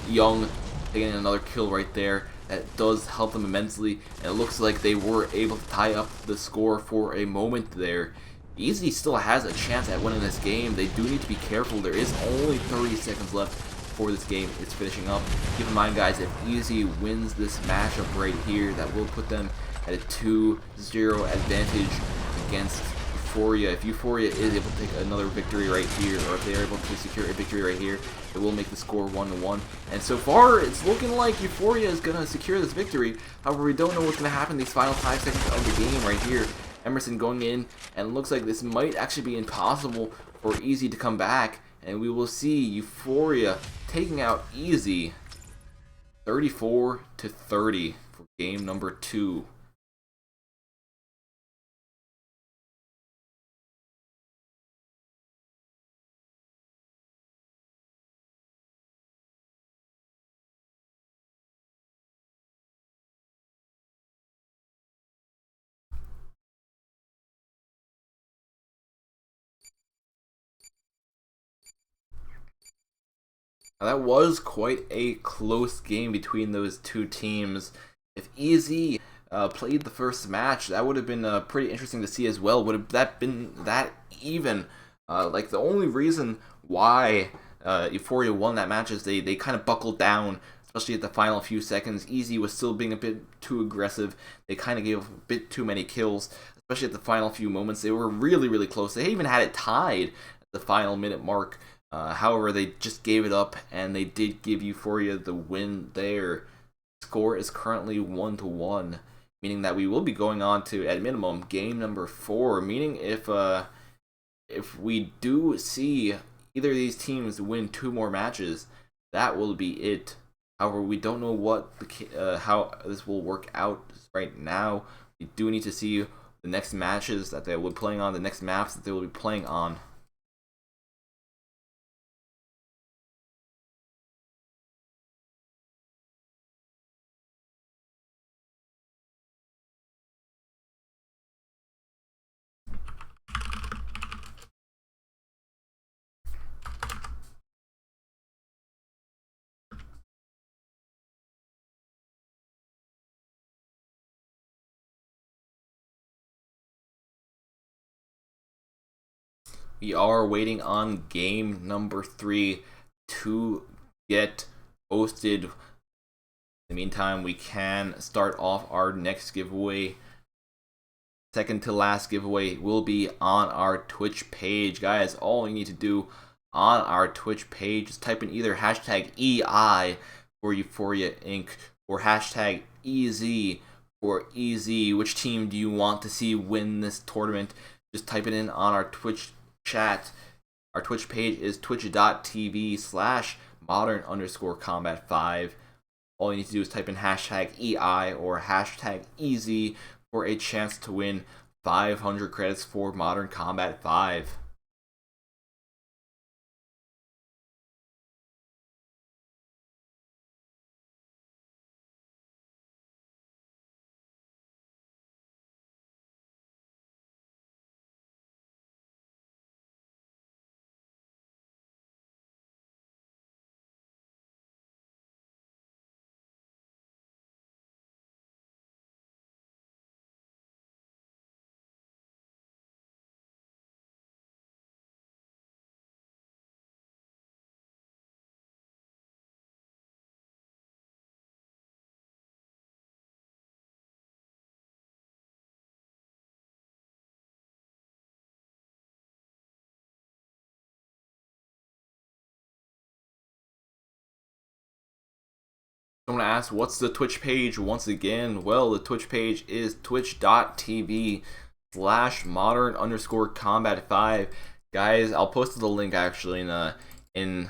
Young taking another kill right there. That does help them immensely, and it looks like they were able to tie up the score for a moment there. Easy still has a chance at winning this game. They do need to be careful. There is only 30 seconds left before this game is finishing up. Keep in mind, guys, if Easy wins this matchup right here, that will put them at a 2-0 advantage against Euphoria. If Euphoria is able to take another victory right here, or if they are able to secure a victory right here, it will make the score 1-1. And so far, it's looking like Euphoria is going to secure this victory. However, we don't know what's going to happen these final 5 seconds of the game right here. Emerson going in, and it looks like this might actually be impossible for Easy to come back, and we will see Euphoria taking out Easy 34-30 for game number 2. Now, that was quite a close game between those two teams. If Easy played the first match, that would have been pretty interesting to see as well. Would have that been that even? Like, the only reason why Euphoria won that match is they kind of buckled down, especially at the final few seconds. Easy was still being a bit too aggressive. They kind of gave a bit too many kills, especially at the final few moments. They were really, really close. They even had it tied at the final minute mark. However, they just gave it up, and they did give Euphoria the win there. Score is currently 1-1, meaning that we will be going on to, at minimum, game number 4. Meaning if we do see either of these teams win 2 more matches, that will be it. However, we don't know what how this will work out right now. We do need to see the next matches that they will be playing on, the next maps that they will be playing on. We are waiting on game number 3 to get posted. In the meantime, we can start off our next giveaway. Second to last giveaway will be on our Twitch page. Guys, all you need to do on our Twitch page is type in either hashtag EI for Euphoria Inc. or hashtag EZ for EZ. Which team do you want to see win this tournament? Just type it in on our Twitch chat. Our Twitch page is twitch.tv/modern_combat5. All you need to do is type in hashtag EI or hashtag EZ for a chance to win 500 credits for Modern Combat 5. I'm going to ask, what's the Twitch page once again? Well, the Twitch page is twitch.tv/modern_combat5. Guys, I'll post the link actually in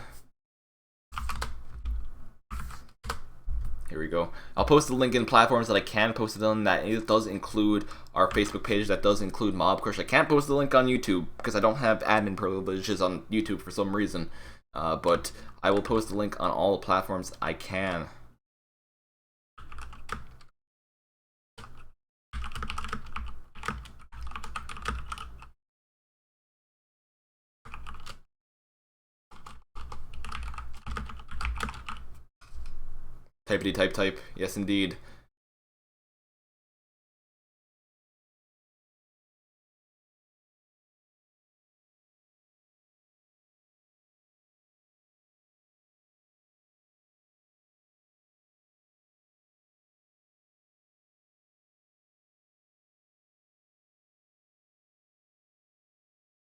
here we go. I'll post the link in platforms that I can post it on. That it does include our Facebook page. That does include Mobcrush. I can't post the link on YouTube because I don't have admin privileges on YouTube for some reason. But I will post the link on all the platforms I can. Typety type. Yes, indeed.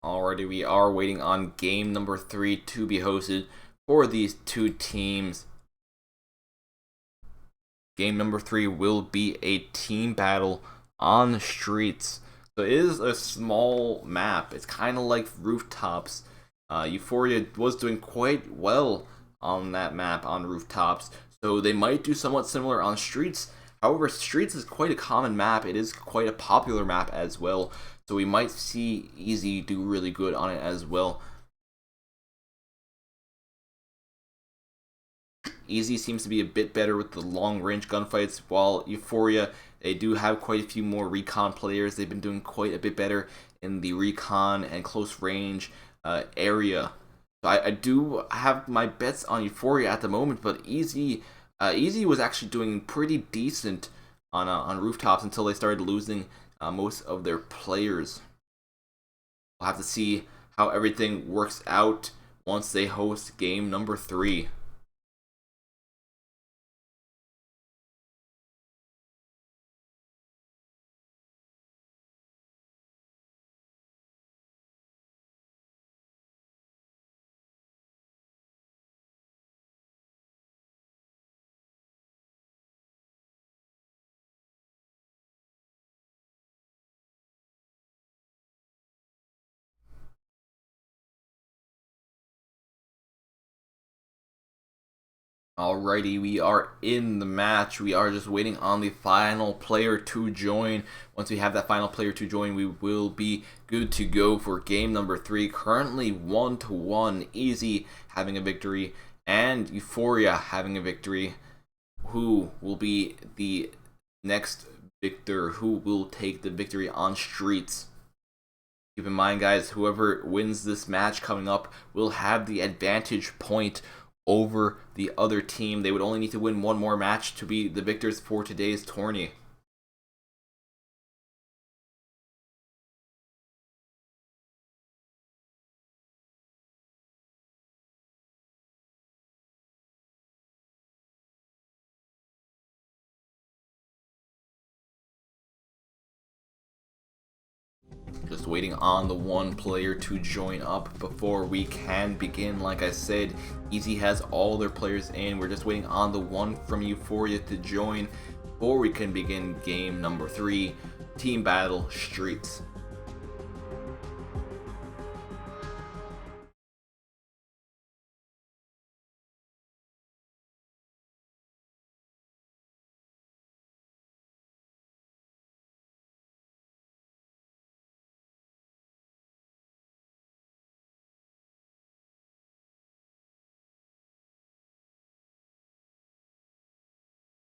Alrighty, we are waiting on game number 3 to be hosted for these two teams. Game number 3 will be a team battle on the streets. So it is a small map. It's kind of like Rooftops. Euphoria was doing quite well on that map on Rooftops. So they might do somewhat similar on Streets. However, Streets is quite a common map. It is quite a popular map as well. So we might see Easy do really good on it as well. Easy seems to be a bit better with the long-range gunfights, while Euphoria, they do have quite a few more recon players. They've been doing quite a bit better in the recon and close-range area. So I do have my bets on Euphoria at the moment, but Easy was actually doing pretty decent on Rooftops until they started losing most of their players. We'll have to see how everything works out once they host game number 3. Alrighty, we are in the match. We are just waiting on the final player to join. Once we have that final player to join, we will be good to go for game number 3. Currently 1-1. Easy having a victory and Euphoria having a victory. Who will be the next victor? Who will take the victory on Streets? Keep in mind, guys, whoever wins this match coming up will have the advantage point over the other team. They would only need to win one more match to be the victors for today's tourney. just waiting on the one player to join up before we can begin. Like I said, Easy has all their players in. We're just waiting on the one from Euphoria to join before we can begin game number 3, Team Battle Streets.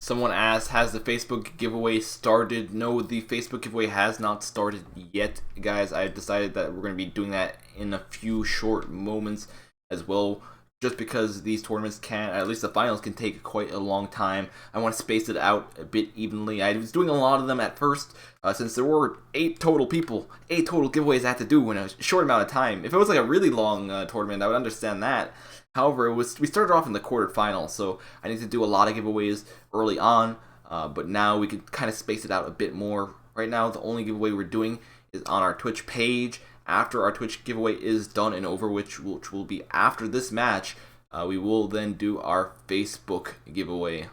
Someone asked, has the Facebook giveaway started? No, the Facebook giveaway has not started yet, guys. I've decided that we're going to be doing that in a few short moments as well, just because these tournaments can, at least the finals, can take quite a long time. I want to space it out a bit evenly. I was doing a lot of them at first, since there were 8 total giveaways I had to do in a short amount of time. If it was like a really long tournament, I would understand that. However, we started off in the quarterfinals, so I need to do a lot of giveaways early on, but now we can kind of space it out a bit more. Right now, the only giveaway we're doing is on our Twitch page. After our Twitch giveaway is done and over, which will be after this match, we will then do our Facebook giveaway.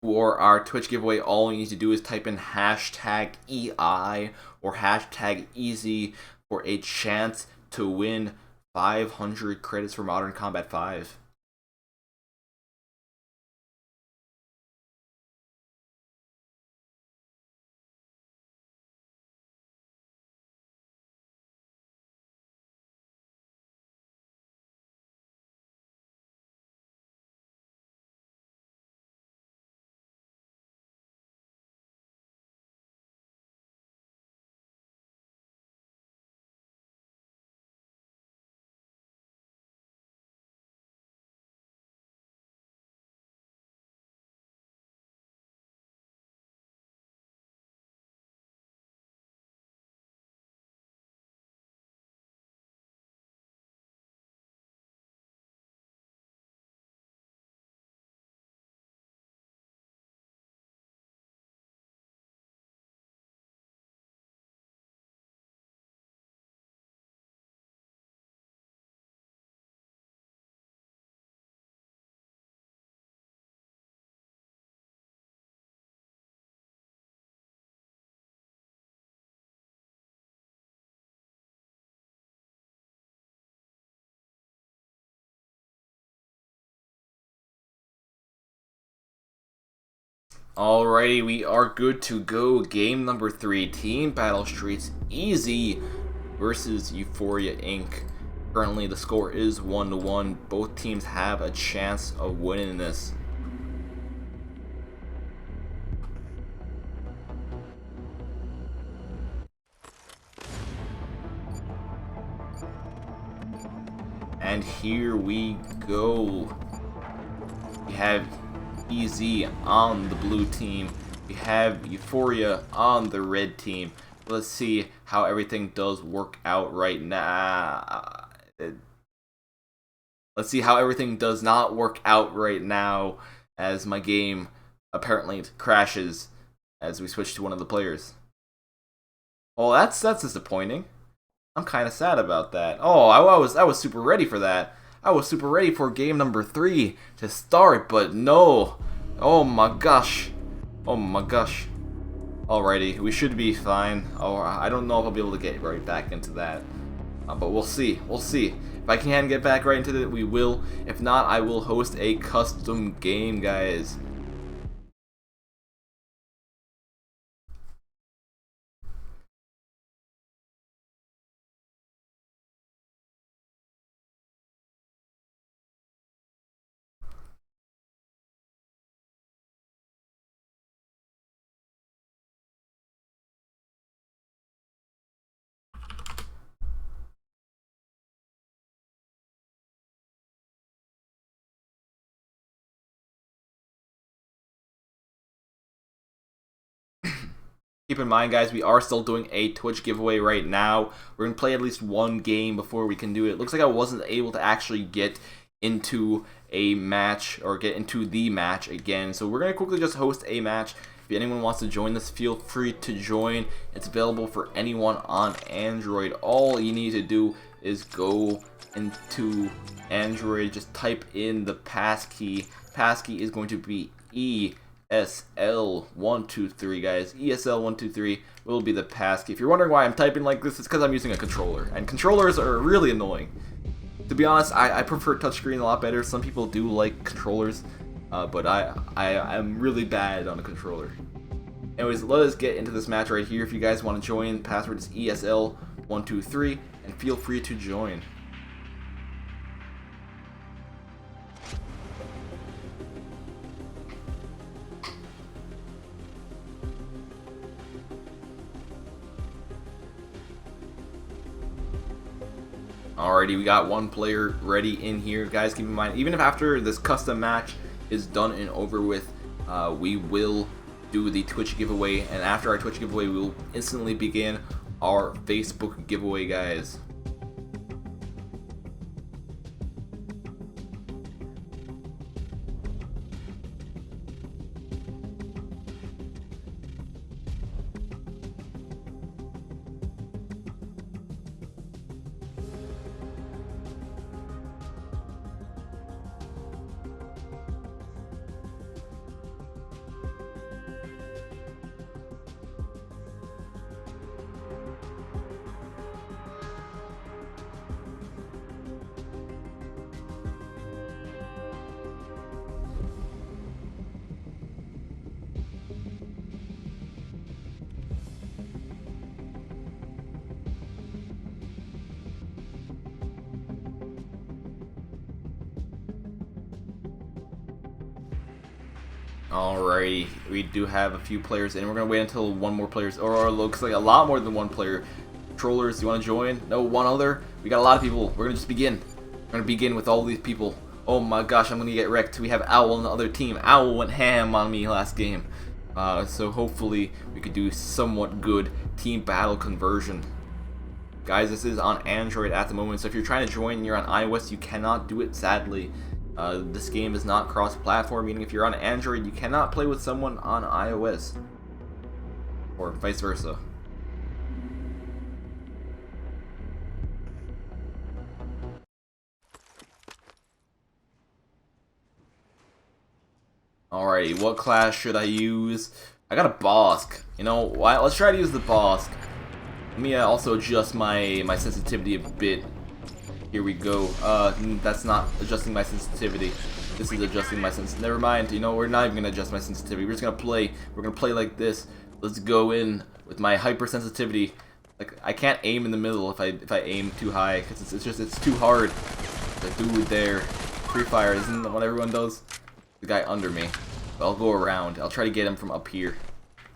For our Twitch giveaway, all you need to do is type in hashtag EI or hashtag easy for a chance to win 500 credits for Modern Combat 5. Alrighty, we are good to go. Game number 3, Team Battle Streets Easy versus Euphoria Inc. Currently, the score is 1-1. Both teams have a chance of winning this. And here we go. We have Easy on the blue team. We have Euphoria on the red team. Let's see how everything does work out right now. Let's see how everything does not work out right now, as my game apparently crashes as we switch to one of the players. Oh, that's disappointing. I'm kind of sad about that. Oh, I was super ready for that. I was super ready for game number 3 to start, but no. Oh my gosh. Oh my gosh. Alrighty, we should be fine. Oh, I don't know if I'll be able to get right back into that. But we'll see. We'll see. If I can get back right into it, we will. If not, I will host a custom game, guys. Keep in mind, guys, we are still doing a Twitch giveaway right now. We're going to play at least one game before we can do it. Looks like I wasn't able to actually get into a match or get into the match again. So we're going to quickly just host a match If anyone wants to join this, feel free to join. It's available for anyone on Android. All you need to do is go into Android, just type in the passkey. Passkey is going to be ESL123, guys. ESL123 will be the passkey. If you're wondering why I'm typing like this, it's because I'm using a controller, and controllers are really annoying. To be honest, I prefer touchscreen a lot better. Some people do like controllers, but I'm really bad on a controller. Anyways, let us get into this match right here. If you guys want to join, password is ESL123, and feel free to join. Alrighty, we got one player ready in here. Guys, keep in mind, even if after this custom match is done and over with, we will do the Twitch giveaway, and after our Twitch giveaway, we will instantly begin our Facebook giveaway, guys. Alrighty, we do have a few players in. We're gonna wait until one more player, or looks like a lot more than one player. Controllers, you want to join? No, one other? We got a lot of people. We're gonna just begin. We're gonna begin with all these people. Oh my gosh, I'm gonna get wrecked. We have Owl on the other team. Owl went ham on me last game. So hopefully we could do somewhat good team battle conversion. Guys, this is on Android at the moment, so if you're trying to join and you're on iOS, you cannot do it, sadly. This game is not cross-platform, meaning if you're on Android, you cannot play with someone on iOS. Or vice versa. Alrighty, what class should I use? I got a Bosk. You know, why? Let's try to use the Bosk. Let me also adjust my sensitivity a bit. Here we go. That's not adjusting my sensitivity. This is adjusting my sensitivity. Never mind. You know, we're not even gonna adjust my sensitivity. We're just gonna play. We're gonna play like this. Let's go in with my hypersensitivity. Like, I can't aim in the middle if I aim too high, because it's too hard. The dude there, Free Fire, isn't that what everyone does? The guy under me. But I'll go around. I'll try to get him from up here.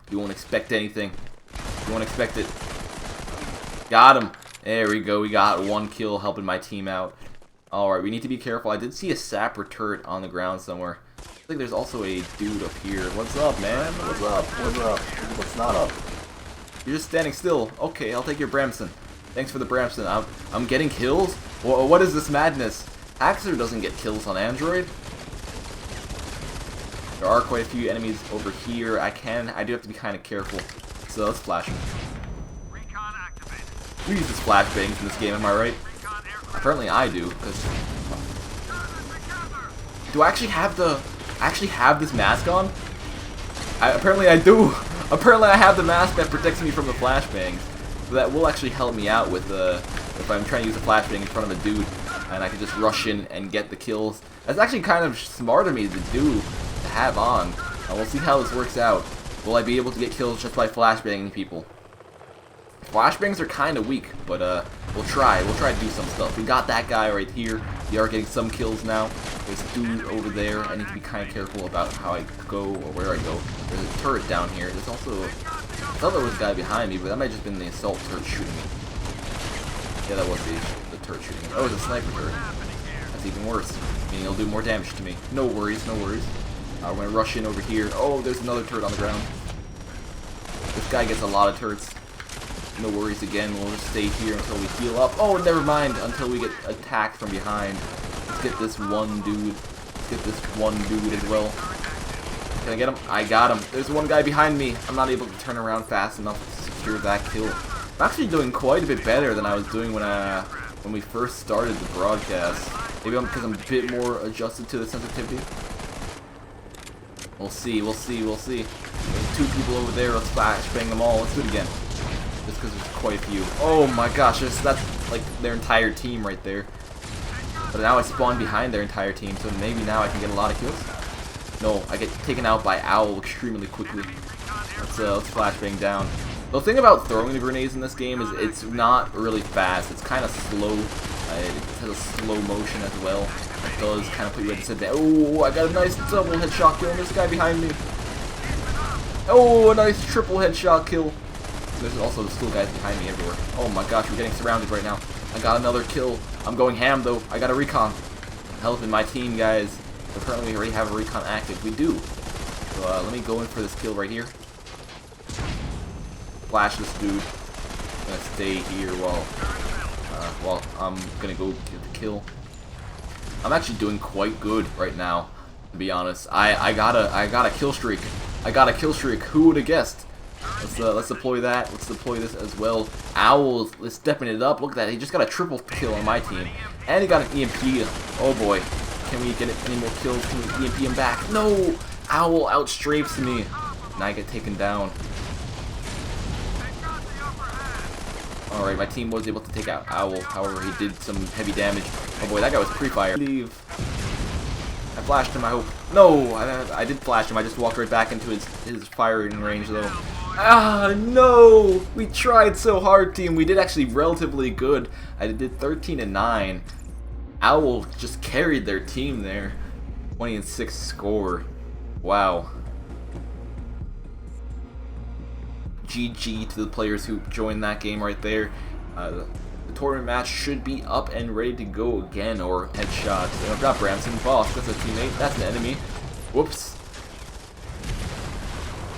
You won't expect anything. You won't expect it. Got him. There we go. We got one kill helping my team out. Alright, we need to be careful. I did see a sapper turret on the ground somewhere. I think there's also a dude up here. What's up, man? What's up? What's up? What's not up? You're just standing still. Okay, I'll take your Bramson. Thanks for the Bramson. I'm getting kills? What is this madness? Haxer doesn't get kills on Android. There are quite a few enemies over here. I do have to be kind of careful. So let's flash him. We use this flashbangs in this game, am I right? Apparently I do, because... Do I actually have this mask on? Apparently I do! Apparently I have the mask that protects me from the flashbangs. So that will actually help me out with if I'm trying to use a flashbang in front of a dude, and I can just rush in and get the kills. That's actually kind of smart of me to do, to have on. And we'll see how this works out. Will I be able to get kills just by flashbanging people? Flashbangs are kind of weak, but we'll try. We'll try to do some stuff. We got that guy right here. We are getting some kills now. There's a dude over there. I need to be kind of careful about how I go or where I go. There's a turret down here. There's also... I thought there was a guy behind me, but that might have just been the assault turret shooting me. Yeah, that was the turret shooting me. Oh, it's a sniper turret. That's even worse. Meaning it'll do more damage to me. No worries, no worries. We're going to rush in over here. Oh, there's another turret on the ground. This guy gets a lot of turrets. No worries again, we'll just stay here until we heal up. Oh, never mind, until we get attacked from behind. Let's get this one dude. Let's get this one dude as well. Can I get him? I got him. There's one guy behind me. I'm not able to turn around fast enough to secure that kill. I'm actually doing quite a bit better than I was doing when we first started the broadcast. Maybe because I'm a bit more adjusted to the sensitivity. We'll see, we'll see, we'll see. There's 2 people over there. Let's flashbang them all. Let's do it again. Just because there's quite a few. Oh my gosh, that's like their entire team right there. But now I spawn behind their entire team, so maybe now I can get a lot of kills. No, I get taken out by Owl extremely quickly. Let's flashbang down. The thing about throwing the grenades in this game is it's not really fast. It's kind of slow. It has a slow motion as well. It does kind of put you at disadvantage. Oh, I got a nice double headshot kill on this guy behind me. Oh, a nice triple headshot kill. There's also still guys behind me everywhere. Oh my gosh, we're getting surrounded right now. I got another kill. I'm going ham though. I got a recon. Helping my team, guys. Apparently we already have a recon active. We do. So let me go in for this kill right here. Flash this dude. I'm gonna stay here while I'm gonna go get the kill. I'm actually doing quite good right now, to be honest. I got a kill streak. I got a kill streak. Who would have guessed? Let's deploy that. Let's deploy this as well. Owl is stepping it up. Look at that. He just got a triple kill on my team, and he got an EMP. Oh boy. Can we get any more kills? Can we EMP him back? No! Owl outstrafes me. And I get taken down. Alright, my team was able to take out Owl. However, he did some heavy damage. Oh boy, that guy was pre-fire. Leave. I flashed him, I hope. No! I did flash him. I just walked right back into his firing range, though. Ah, no! We tried so hard, team. We did actually relatively good. I did 13-9. Owl just carried their team there. 20-6 score. Wow. GG to the players who joined that game right there. The tournament match should be up and ready to go again, or headshots. Not Bramson. Boss, that's a teammate. That's an enemy. Whoops.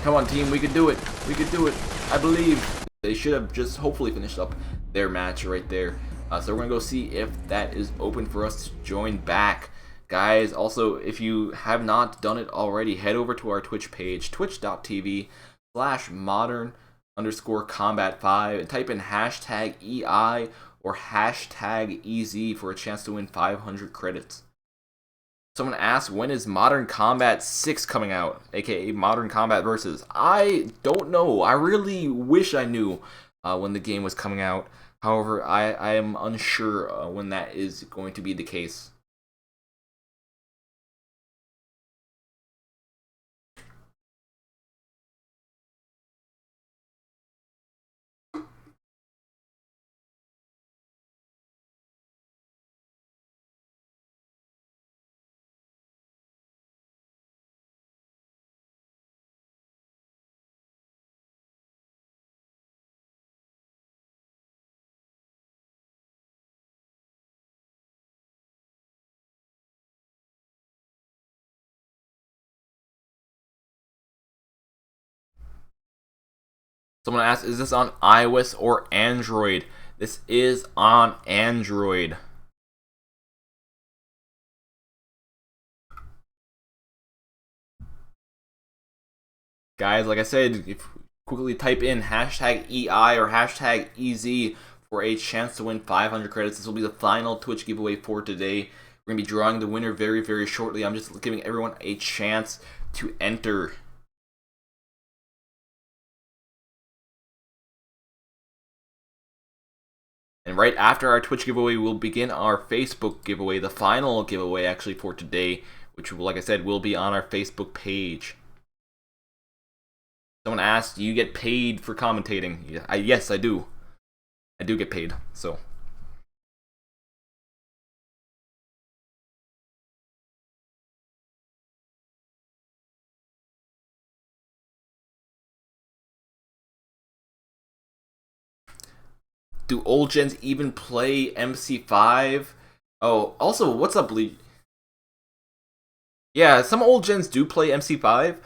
Come on, team. We can do it. We can do it. I believe. They should have just hopefully finished up their match right there. So we're going to go see if that is open for us to join back. Guys, also, if you have not done it already, head over to our Twitch page, twitch.tv/modern_combat5, and type in hashtag EI or hashtag EZ for a chance to win 500 credits. Someone asked, when is Modern Combat 6 coming out, aka Modern Combat Versus? I don't know. I really wish I knew when the game was coming out. However, I am unsure when that is going to be the case. Someone asked, is this on iOS or Android? This is on Android. Guys, like I said, if you quickly type in hashtag EI or hashtag EZ for a chance to win 500 credits. This will be the final Twitch giveaway for today. We're going to be drawing the winner very, very shortly. I'm just giving everyone a chance to enter. And right after our Twitch giveaway, we'll begin our Facebook giveaway, the final giveaway actually for today, which, like I said, will be on our Facebook page. Someone asked, do you get paid for commentating? Yes, I do. I do get paid, so. Do old gens even play MC5? Oh, also, what's up, Lee? Yeah, some old gens do play MC5.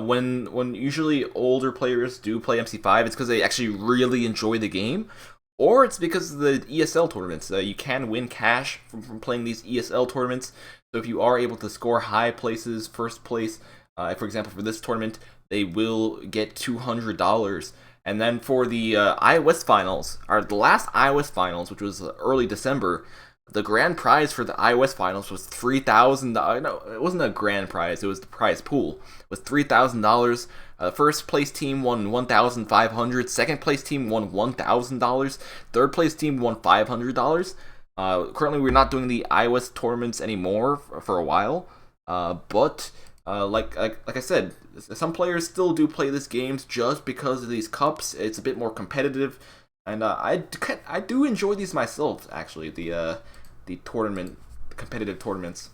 When usually older players do play MC5, it's because they actually really enjoy the game, or it's because of the ESL tournaments. You can win cash from playing these ESL tournaments. So if you are able to score high places, first place, For example, for this tournament, they will get $200. And then for the iOS finals, or the last iOS finals, which was early December, the grand prize for the iOS finals was $3,000. No, it wasn't a grand prize. It was the prize pool. It was $3,000. First place team won $1,500. Second place team won $1,000. Third place team won $500. Currently, we're not doing the iOS tournaments anymore for a while. But like I said, some players still do play these games just because of these cups. It's a bit more competitive, and I do enjoy these myself. Actually, the competitive tournaments.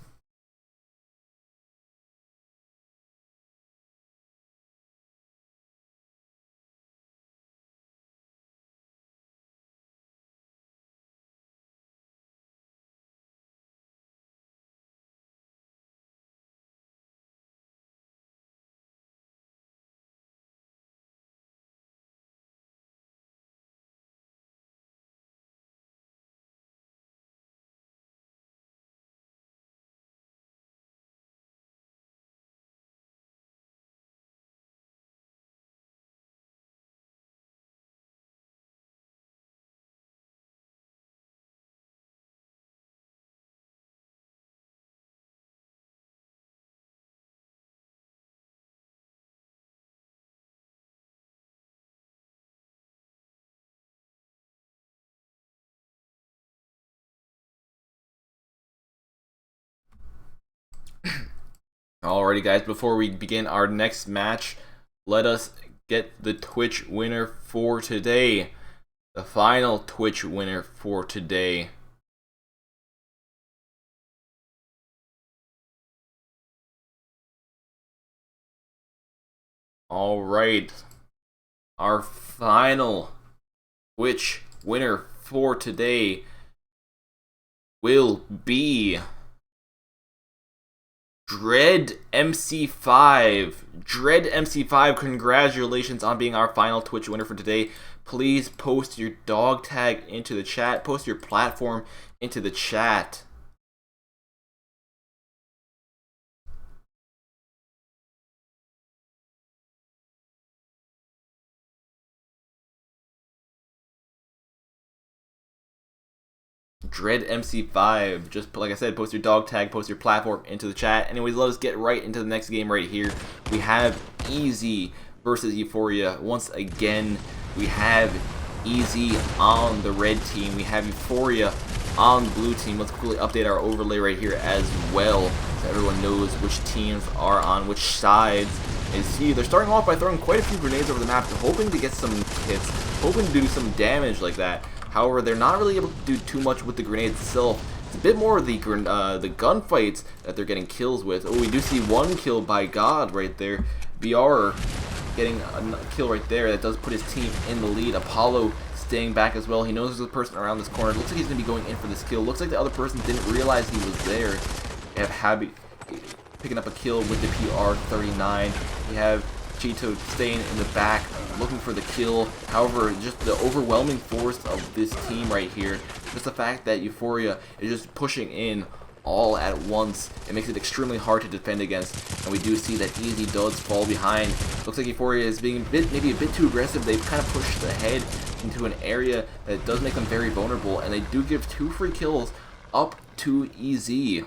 Alrighty, guys, before we begin our next match, let us get the Twitch winner for today. The final Twitch winner for today. Alright, our final Twitch winner for today will be Dread MC5. Dread MC5, congratulations on being our final Twitch winner for today. Please post your dog tag into the chat. Post your platform into the chat. Dread MC5. Just like I said, post your dog tag, post your platform into the chat. Anyways, let us get right into the next game right here. We have Easy versus Euphoria. Once again, we have Easy on the red team. We have Euphoria on the blue team. Let's quickly update our overlay right here as well, so everyone knows which teams are on which sides. And see, they're starting off by throwing quite a few grenades over the map, hoping to get some hits, hoping to do some damage like that. However, they're not really able to do too much with the grenade itself. It's a bit more of the gunfights that they're getting kills with. Oh, we do see one kill by God right there. BR getting a kill right there. That does put his team in the lead. Apollo staying back as well. He knows there's a person around this corner. It looks like he's going to be going in for this kill. Looks like the other person didn't realize he was there. We have Habby picking up a kill with the PR-39. We have Cheeto staying in the back, looking for the kill. However, just the overwhelming force of this team right here, just the fact that Euphoria is just pushing in all at once, it makes it extremely hard to defend against. And we do see that Easy does fall behind. Looks like Euphoria is being maybe a bit too aggressive. They've kind of pushed ahead into an area that does make them very vulnerable, and they do give 2 free kills up to Easy.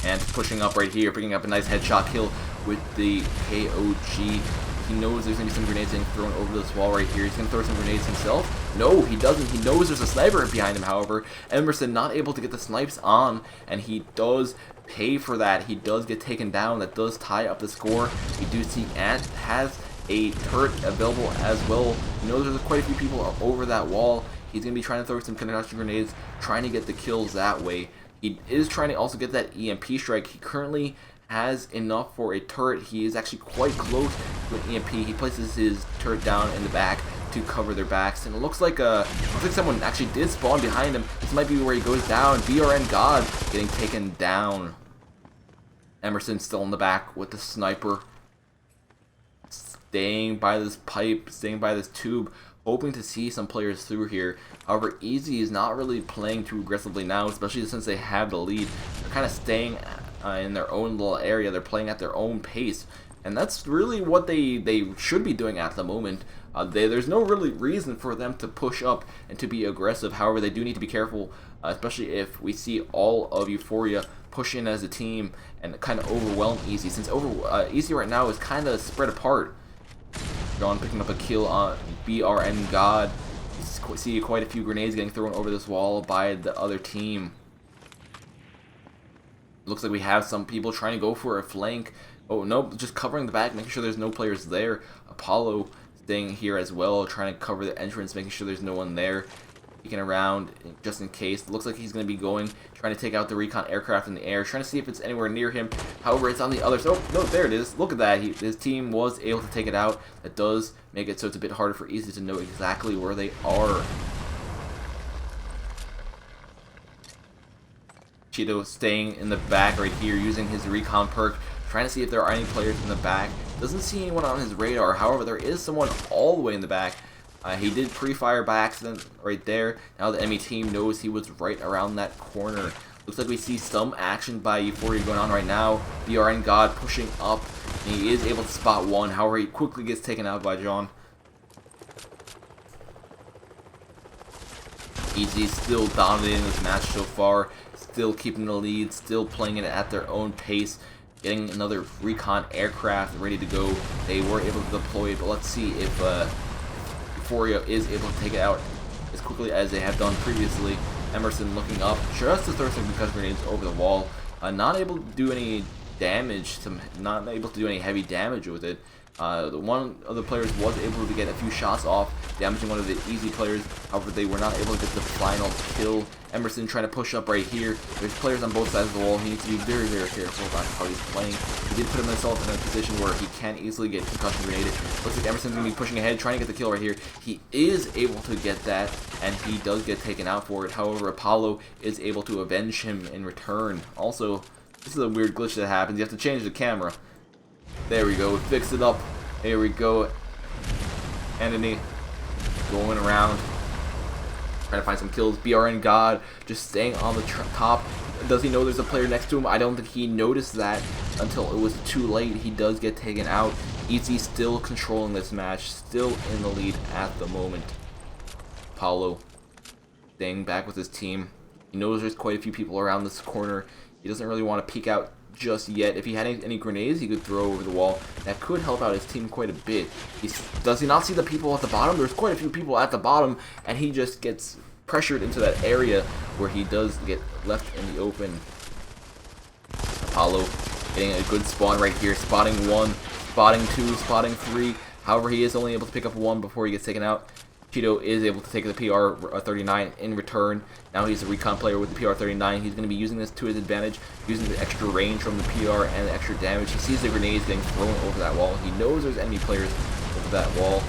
And pushing up right here, picking up a nice headshot kill with the KOG. He knows there's going to be some grenades being thrown over this wall right here. He's going to throw some grenades himself. No, he doesn't. He knows there's a sniper behind him, however. Emerson not able to get the snipes on, and he does pay for that. He does get taken down. That does tie up the score. We do see Ant has a turret available as well. He knows there's quite a few people over that wall. He's going to be trying to throw some concussion grenades, trying to get the kills that way. He is trying to also get that EMP strike. He currently has enough for a turret. He is actually quite close to an EMP. He places his turret down in the back to cover their backs, and it looks like someone actually did spawn behind him. This might be where he goes down. BRN God getting taken down. Emerson still in the back with the sniper, staying by this pipe, staying by this tube, hoping to see some players through here. However, Easy is not really playing too aggressively now, especially since they have the lead. They're kind of staying in their own little area. They're playing at their own pace, and that's really what they should be doing at the moment. There's no really reason for them to push up and to be aggressive. However, they do need to be careful, especially if we see all of Euphoria push in as a team and kind of overwhelm Easy, since Easy right now is kind of spread apart. John picking up a kill on BRN God. You see quite a few grenades getting thrown over this wall by the other team. Looks like we have some people trying to go for a flank. Oh, no, just covering the back, making sure there's no players there. Apollo staying here as well, trying to cover the entrance, making sure there's no one there. Peeking around just in case. Looks like he's going to be trying to take out the recon aircraft in the air, trying to see if it's anywhere near him. However, it's on the other side. Oh, no, there it is. Look at that. His team was able to take it out. That does make it so it's a bit harder for Easy to know exactly where they are. Cheeto staying in the back right here, using his recon perk, trying to see if there are any players in the back. Doesn't see anyone on his radar. However, there is someone all the way in the back. He did pre-fire by accident right there. Now the enemy team knows he was right around that corner. Looks like we see some action by Euphoria going on right now. BRN God pushing up, and he is able to spot one. However, he quickly gets taken out by John. Easy still dominating this match so far. Still keeping the lead, still playing it at their own pace. Getting another recon aircraft ready to go. They were able to deploy it, but let's see if Euphoria is able to take it out as quickly as they have done previously. Emerson looking up, just to throw some concussive grenades over the wall. Not able to do any damage, not able to do any heavy damage with it. One of the players was able to get a few shots off, damaging one of the Easy players. However, they were not able to get the final kill. Emerson trying to push up right here. There's players on both sides of the wall. He needs to be very, very careful about how he's playing. He did put himself in a position where he can easily get concussion grenaded. Looks like Emerson's going to be pushing ahead, trying to get the kill right here. He is able to get that, and he does get taken out for it. However, Apollo is able to avenge him in return. Also, this is a weird glitch that happens. You have to change the camera. There we go. Fix it up. There we go. Anthony going around, trying to find some kills. BRN God just staying on the top. Does he know there's a player next to him? I don't think he noticed that until it was too late. He does get taken out. Easy still controlling this match. Still in the lead at the moment. Paulo staying back with his team. He knows there's quite a few people around this corner. He doesn't really want to peek out just yet. If he had any grenades he could throw over the wall, that could help out his team quite a bit. Does he not see the people at the bottom? There's quite a few people at the bottom, and he just gets pressured into that area where he does get left in the open. Apollo getting a good spawn right here, spotting one, spotting two, spotting three. However, he is only able to pick up one before he gets taken out. Cheeto is able to take the PR-39 in return. Now he's a recon player with the PR-39. He's going to be using this to his advantage, using the extra range from the PR and the extra damage. He sees the grenades getting thrown over that wall. He knows there's enemy players over that wall,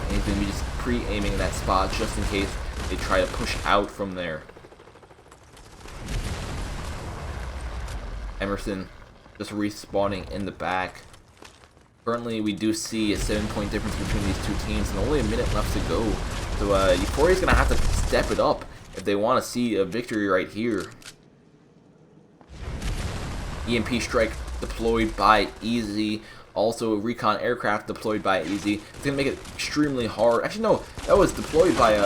and he's going to be just pre-aiming that spot just in case they try to push out from there. Emerson just respawning in the back. Currently, we do see a 7-point difference between these two teams, and only a minute left to go. So Euphoria's going to have to step it up if they want to see a victory right here. EMP strike deployed by Easy. Also, a recon aircraft deployed by Easy. It's going to make it extremely hard. Actually, no, that was deployed by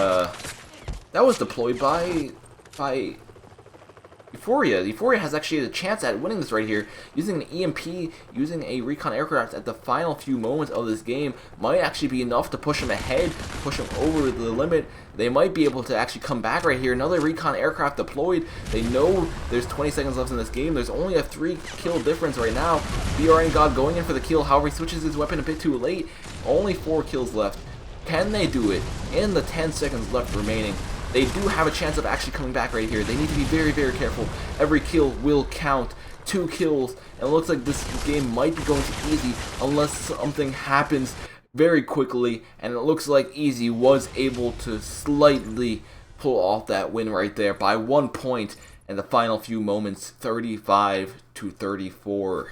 Euphoria. Euphoria has actually a chance at winning this right here. Using an EMP, using a recon aircraft at the final few moments of this game might actually be enough to push them ahead, push them over the limit. They might be able to actually come back right here. Another recon aircraft deployed. They know there's 20 seconds left in this game. There's only a 3-kill difference right now. BRN God going in for the kill. However, he switches his weapon a bit too late. Only 4 kills left. Can they do it in the 10 seconds left remaining? They do have a chance of actually coming back right here. They need to be very, very careful. Every kill will count. 2 kills. And it looks like this game might be going to Easy unless something happens very quickly. And it looks like Easy was able to slightly pull off that win right there by 1 point in the final few moments, 35-34.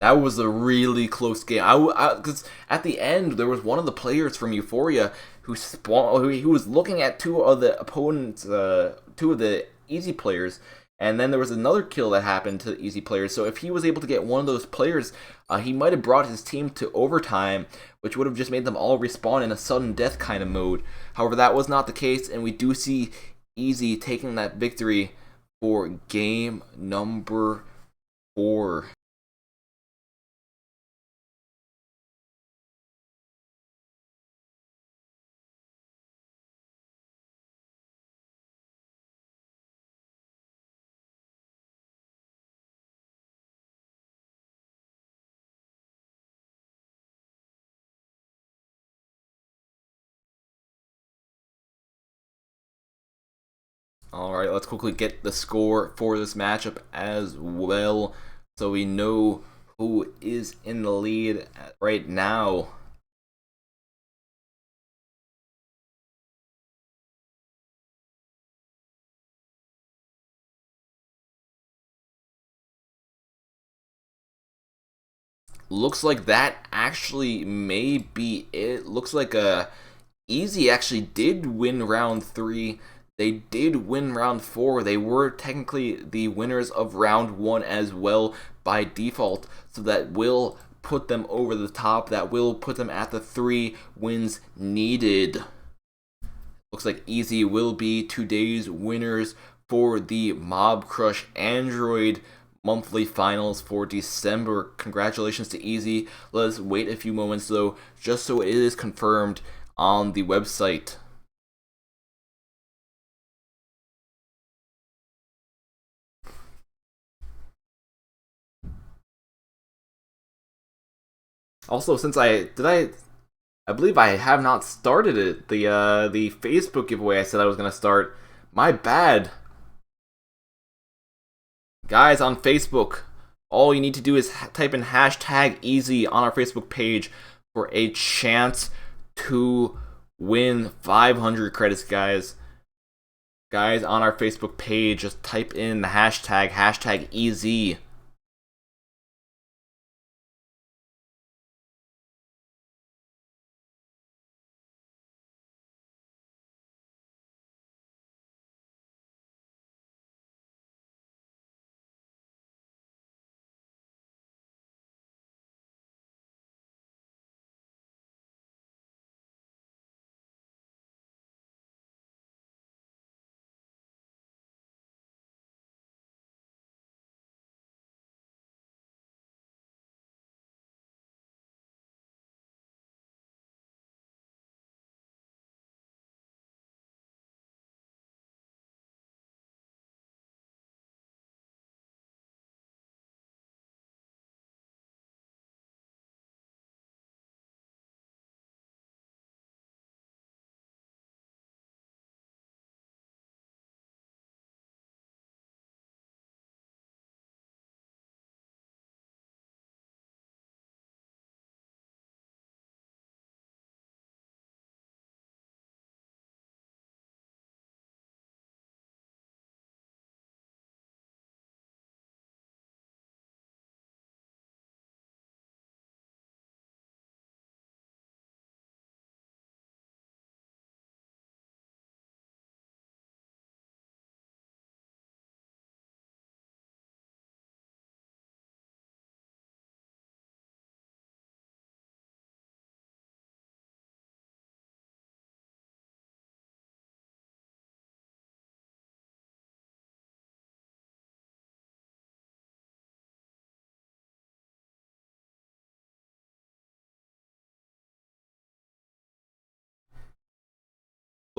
That was a really close game. Because at the end there was one of the players from Euphoria who was looking at two of the opponents, two of the easy players, and then there was another kill that happened to the easy players. So if he was able to get one of those players, he might have brought his team to overtime, which would have just made them all respawn in a sudden death kind of mode. However, that was not the case, and we do see Easy taking that victory for game number 4. Alright, let's quickly get the score for this matchup as well, so we know who is in the lead right now. Looks like that actually may be it. Looks like Easy actually did win round 3. They did win round 4. They were technically the winners of round 1 as well by default. So that will put them over the top. That will put them at the 3 wins needed. Looks like Easy will be today's winners for the Mobcrush Android monthly finals for December. Congratulations to Easy. Let us wait a few moments though, just so it is confirmed on the website. Also, since I believe I have not started it. The Facebook giveaway I said I was gonna start. My bad. Guys, on Facebook, all you need to do is type in hashtag easy on our Facebook page for a chance to win 500 credits, guys. Guys, on our Facebook page, just type in the hashtag easy.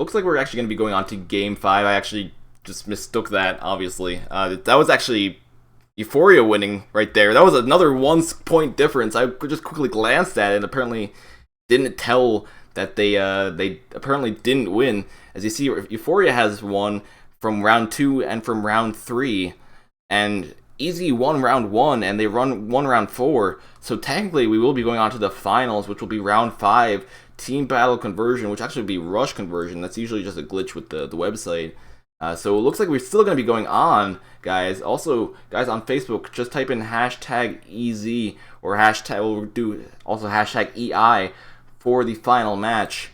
Looks like we're actually going to be going on to Game 5. I actually just mistook that, obviously. That was actually Euphoria winning right there. That was another 1 point difference. I just quickly glanced at it and apparently didn't tell that they apparently didn't win. As you see, Euphoria has won from round 2 and from round 3. And Easy won round 1 and they won round 4. So technically we will be going on to the finals, which will be round 5. Team battle conversion, which actually would be rush conversion. That's usually just a glitch with the website. So it looks like we're still going to be going on, guys. Also, guys, on Facebook, just type in hashtag EZ or hashtag, we'll do also hashtag EI for the final match.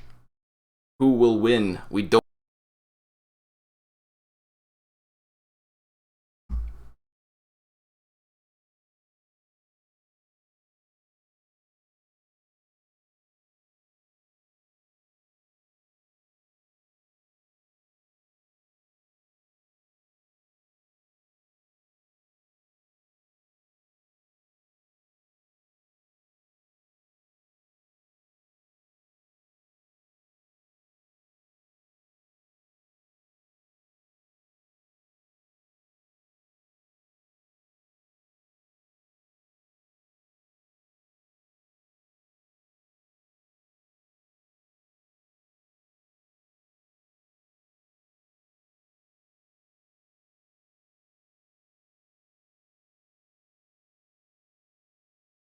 Who will win? We don't.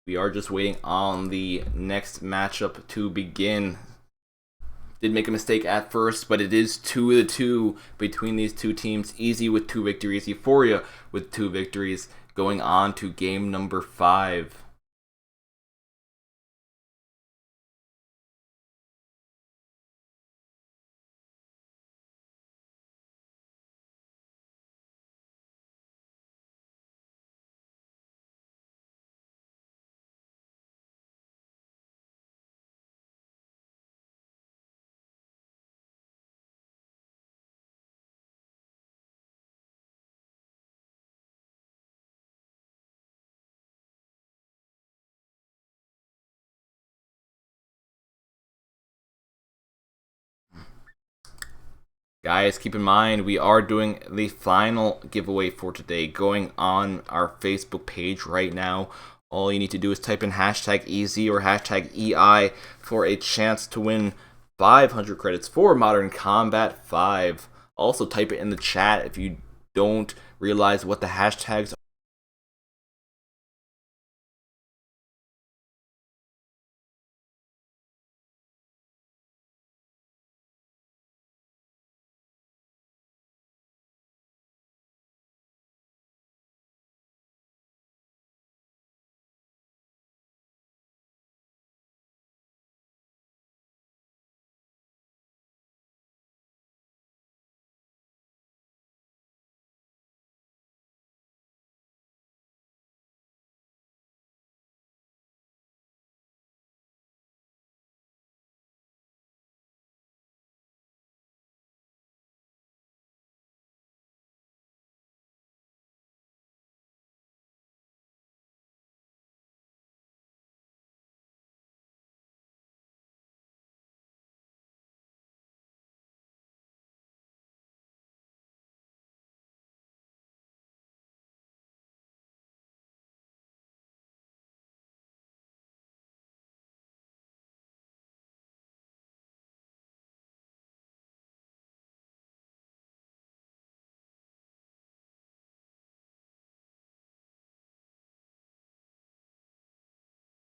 We are just waiting on the next matchup to begin. Did make a mistake at first, but it is 2-2 between these two teams. Easy with 2 victories, Euphoria with 2 victories, going on to game number 5. Guys, keep in mind, we are doing the final giveaway for today going on our Facebook page right now. All you need to do is type in hashtag EZ or hashtag EI for a chance to win 500 credits for Modern Combat 5. Also, type it in the chat if you don't realize what the hashtags are.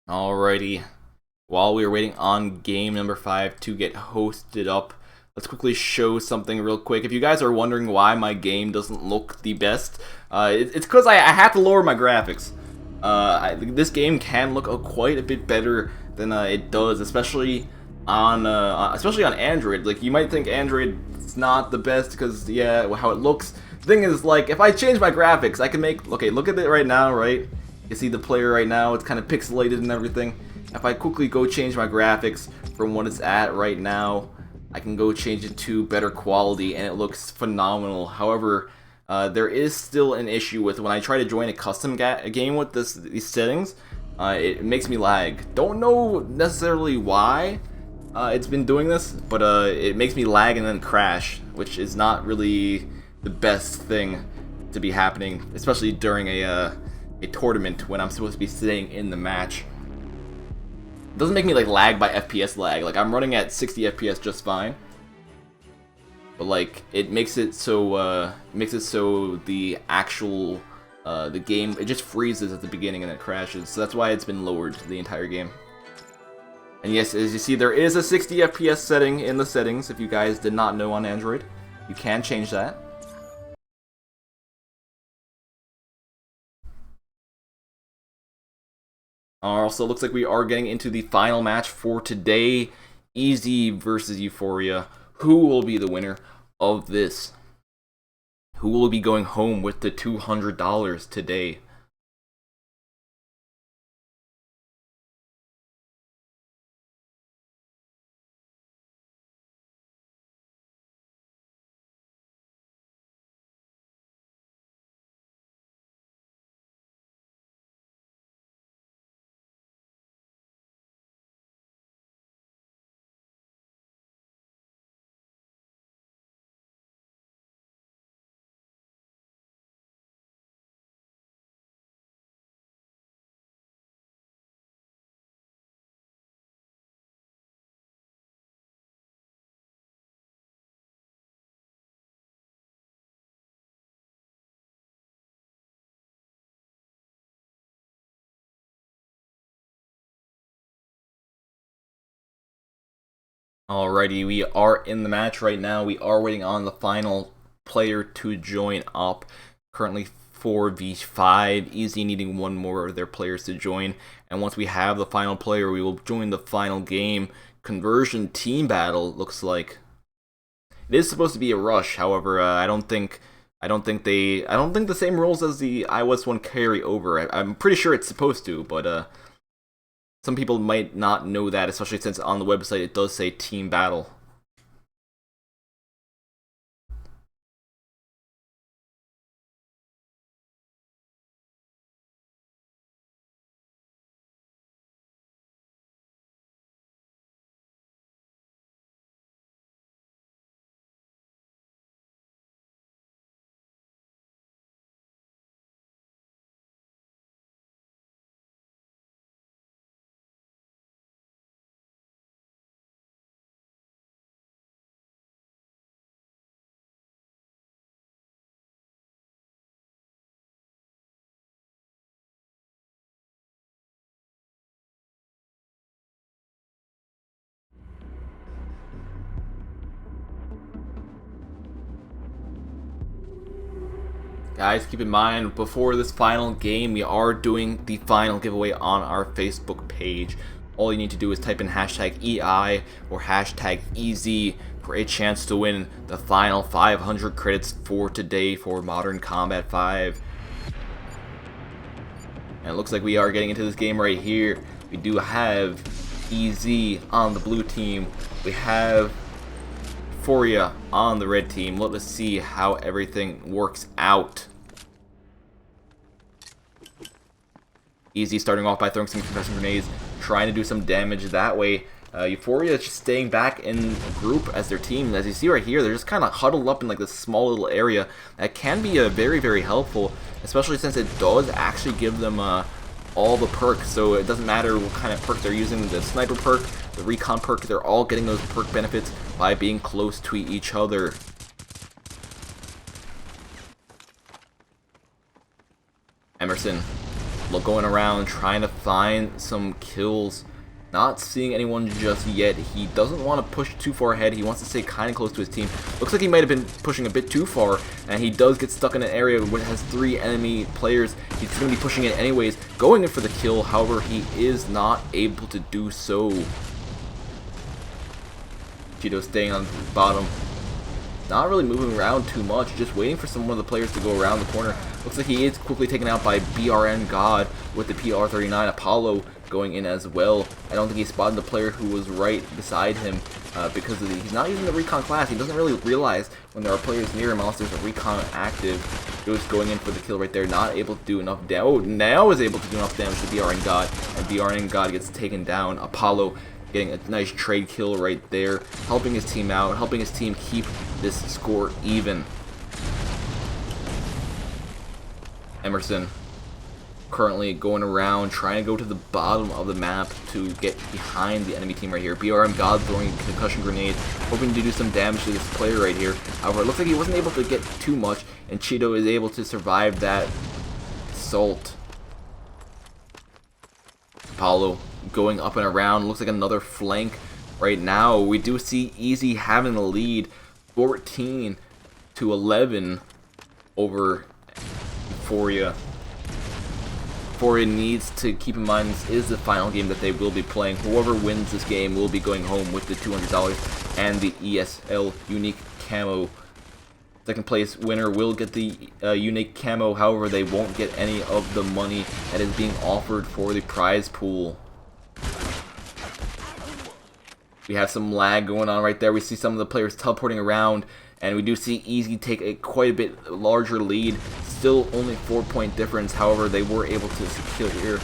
Alrighty. While we are waiting on game number 5 to get hosted up, let's quickly show something real quick. If you guys are wondering why my game doesn't look the best, it's because I have to lower my graphics. This game can look quite a bit better than it does, especially on Android. Like, you might think Android's not the best because, yeah, how it looks. The thing is, like, if I change my graphics, I can make... Okay, look at it right now, right? You see the player right now, it's kind of pixelated and everything. If I quickly go change my graphics from what it's at right now, I can go change it to better quality and it looks phenomenal. However, there is still an issue with when I try to join a custom game with these settings, it makes me lag. Don't know necessarily why it's been doing this, but it makes me lag and then crash, which is not really the best thing to be happening, especially during a tournament when I'm supposed to be sitting in the match. It doesn't make me like lag by FPS lag. Like, I'm running at 60 FPS just fine, but like it makes it so the actual the game, it just freezes at the beginning and it crashes. So that's why it's been lowered the entire game. And yes, as you see, there is a 60 FPS setting in the settings. If you guys did not know on Android, you can change that. Also, looks like we are getting into the final match for today. Easy versus Euphoria. Who will be the winner of this? Who will be going home with the $200 today? Alrighty, we are in the match right now. We are waiting on the final player to join up. Currently 4v5, Easy needing one more of their players to join. And once we have the final player, we will join the final game. Conversion team battle looks like. It is supposed to be a rush, however, I don't think the same rules as the I Was One carry over. I'm pretty sure it's supposed to, but some people might not know that, especially since on the website it does say team battle. Guys, keep in mind, before this final game, we are doing the final giveaway on our Facebook page. All you need to do is type in hashtag EI or hashtag EZ for a chance to win the final 500 credits for today for Modern Combat 5. And it looks like we are getting into this game right here. We do have EZ on the blue team. We have Euphoria on the red team. Let us see how everything works out. Easy starting off by throwing some concussion grenades, trying to do some damage that way. Euphoria is just staying back in a group as their team. As you see right here, they're just kind of huddled up in like this small little area. That can be very, very helpful, especially since it does actually give them all the perks. So it doesn't matter what kind of perk they're using, the sniper perk, the recon perk, they're all getting those perk benefits by being close to each other. Emerson going around trying to find some kills, not seeing anyone just yet. He doesn't want to push too far ahead. He wants to stay kind of close to his team. Looks like he might have been pushing a bit too far, and he does get stuck in an area which has 3 enemy players. He's going to be pushing it anyways, going in for the kill. However, he is not able to do so. Cheeto staying on the bottom, not really moving around too much, just waiting for some of the players to go around the corner. Looks like he is quickly taken out by BRN God with the PR39. Apollo going in as well. I don't think he spotted the player who was right beside him because he's not using the recon class. He doesn't really realize when there are players near him unless there's a recon active. Just going in for the kill right there, not able to do enough damage. Oh, now is able to do enough damage to BRN God, and BRN God gets taken down. Apollo getting a nice trade kill right there, helping his team out, helping his team keep this score even. Emerson currently going around, trying to go to the bottom of the map to get behind the enemy team right here. BRM God throwing a concussion grenade, hoping to do some damage to this player right here. However, it looks like he wasn't able to get too much, and Cheeto is able to survive that assault. Apollo going up and around, looks like another flank right now. We do see Easy having the lead, 14-11 over Euphoria. For it needs to keep in mind, this is the final game that they will be playing. Whoever wins this game will be going home with the $200 and the ESL unique camo. Second place winner will get the unique camo, however they won't get any of the money that is being offered for the prize pool. We have some lag going on right there. We see some of the players teleporting around, and we do see Easy take a quite a bit larger lead. Still only 4-point difference, however they were able to secure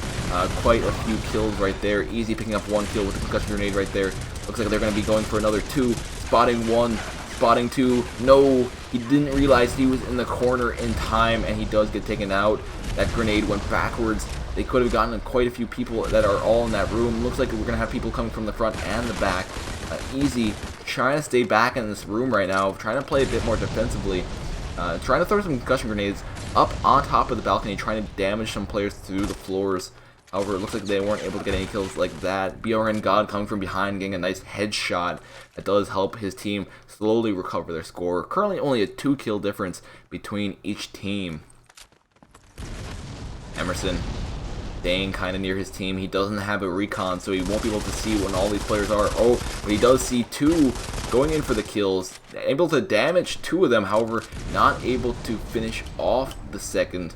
quite a few kills right there. Easy picking up 1 kill with the concussion grenade right there. Looks like they're going to be going for another 2. Spotting 1, spotting 2. No, he didn't realize he was in the corner in time, and he does get taken out. That grenade went backwards. They could have gotten quite a few people that are all in that room. Looks like we're going to have people coming from the front and the back. Easy trying to stay back in this room right now, trying to play a bit more defensively. Trying to throw some concussion grenades up on top of the balcony, trying to damage some players through the floors. However, it looks like they weren't able to get any kills like that. BRN God coming from behind, getting a nice headshot. That does help his team slowly recover their score. Currently only a 2-kill difference between each team. Emerson staying kind of near his team. He doesn't have a recon, so he won't be able to see when all these players are. Oh, but he does see 2 going in for the kills. Able to damage 2 of them, however, not able to finish off the second.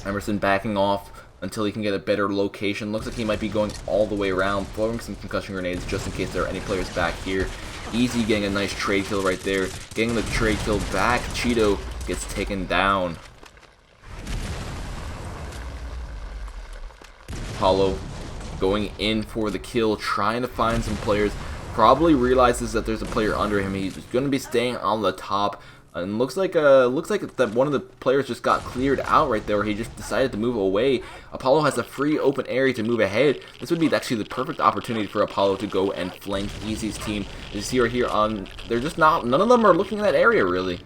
Emerson backing off until he can get a better location. Looks like he might be going all the way around, throwing some concussion grenades just in case there are any players back here. Easy getting a nice trade kill right there. Getting the trade kill back. Cheeto gets taken down. Apollo going in for the kill, trying to find some players. Probably realizes that there's a player under him. He's going to be staying on the top, and looks like that one of the players just got cleared out right there. He just decided to move away. Apollo has a free open area to move ahead. This would be actually the perfect opportunity for Apollo to go and flank Easy's team. You see right here on, they're just not, none of them are looking in that area really.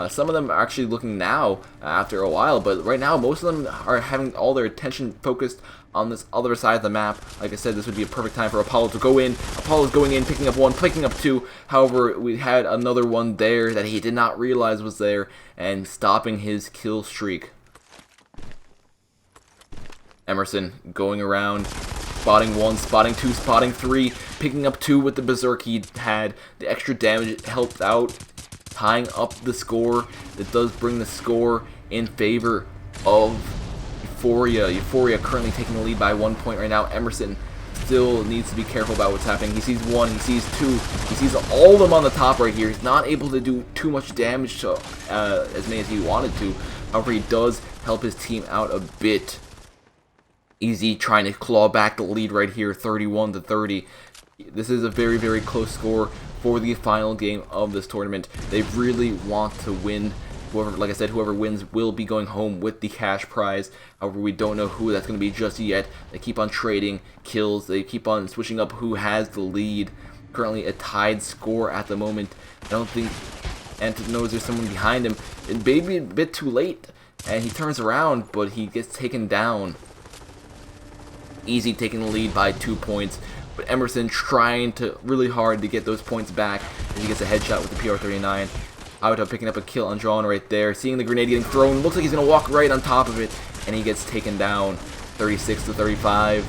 Some of them are actually looking now after a while, but right now most of them are having all their attention focused on this other side of the map. Like I said, this would be a perfect time for Apollo to go in. Apollo's going in, picking up 1, picking up 2. However, we had another one there that he did not realize was there, and stopping his kill streak. Emerson going around, spotting 1, spotting 2, spotting 3, picking up 2 with the berserk he had. The extra damage helped out, tying up the score. That does bring the score in favor of Euphoria. Euphoria currently taking the lead by 1 point right now. Emerson still needs to be careful about what's happening. He sees 1, he sees 2, he sees all of them on the top right here. He's not able to do too much damage to as many as he wanted to. However, he does help his team out a bit. Easy trying to claw back the lead right here, 31-30. This is a very, very close score for the final game of this tournament. They really want to win. Whoever, like I said, whoever wins will be going home with the cash prize. However, we don't know who that's going to be just yet. They keep on trading kills. They keep on switching up who has the lead. Currently a tied score at the moment. I don't think Ant knows there's someone behind him. It may be a bit too late, and he turns around, but he gets taken down. Easy taking the lead by 2 points. But Emerson trying to really hard to get those points back as he gets a headshot with the PR39. Auto picking up a kill on John right there. Seeing the grenade getting thrown. Looks like he's going to walk right on top of it. And he gets taken down. 36-35.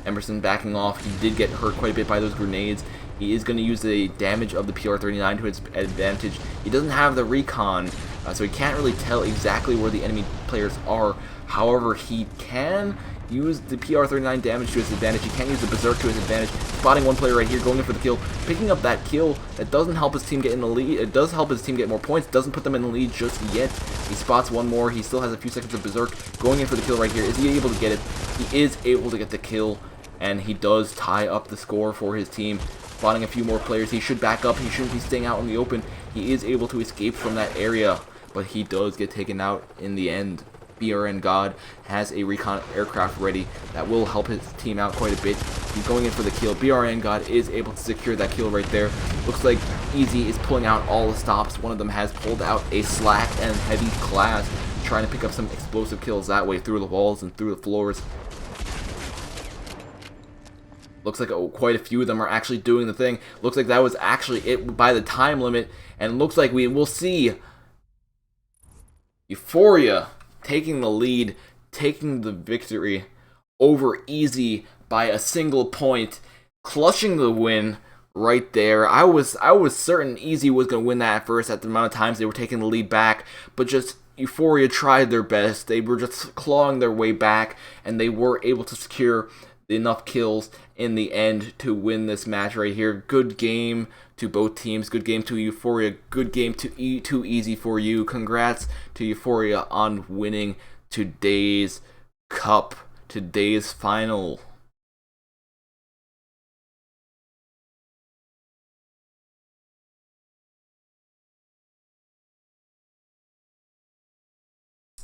Emerson backing off. He did get hurt quite a bit by those grenades. He is going to use the damage of the PR39 to his advantage. He doesn't have the recon, so he can't really tell exactly where the enemy players are. However, he can use the PR39 damage to his advantage. He can use the berserk to his advantage. Spotting 1 player right here, going in for the kill, picking up that kill. That doesn't help his team get in the lead. It does help his team get more points. Doesn't put them in the lead just yet. He spots 1 more. He still has a few seconds of berserk. Going in for the kill right here. Is he able to get it? He is able to get the kill, and he does tie up the score for his team. Spotting a few more players. He should back up. He shouldn't be staying out in the open. He is able to escape from that area, but he does get taken out in the end. BRN God has a recon aircraft ready that will help his team out quite a bit. He's going in for the kill. BRN God is able to secure that kill right there. Looks like Easy is pulling out all the stops. One of them has pulled out a slack and heavy class, trying to pick up some explosive kills that way through the walls and through the floors. Looks like quite a few of them are actually doing the thing. Looks like that was actually it by the time limit, and looks like we will see Euphoria taking the lead, taking the victory over Easy by a single point, clutching the win right there. I was certain Easy was gonna win that at first at the amount of times they were taking the lead back, but just Euphoria tried their best. They were just clawing their way back, and they were able to secure enough kills in the end to win this match right here. Good game to both teams. Good game to Euphoria. Good game to Too Easy for you. Congrats to Euphoria on winning today's cup, today's final.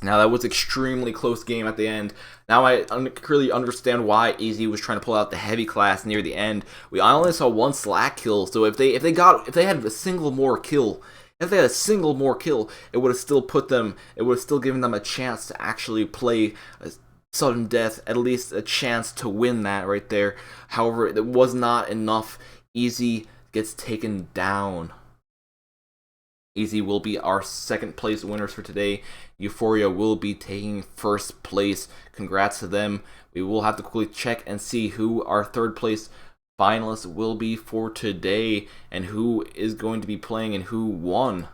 Now, that was extremely close game at the end. Now I clearly understand why Easy was trying to pull out the heavy class near the end. We only saw one slack kill, so if they had a single more kill, if they had a single more kill, it would have still given them a chance to actually play a sudden death, at least a chance to win that right there. However, it was not enough. Easy gets taken down. Easy will be our second place winners for today. Euphoria will be taking first place. Congrats to them. We will have to quickly check and see who our third place finalists will be for today and who is going to be playing and who won.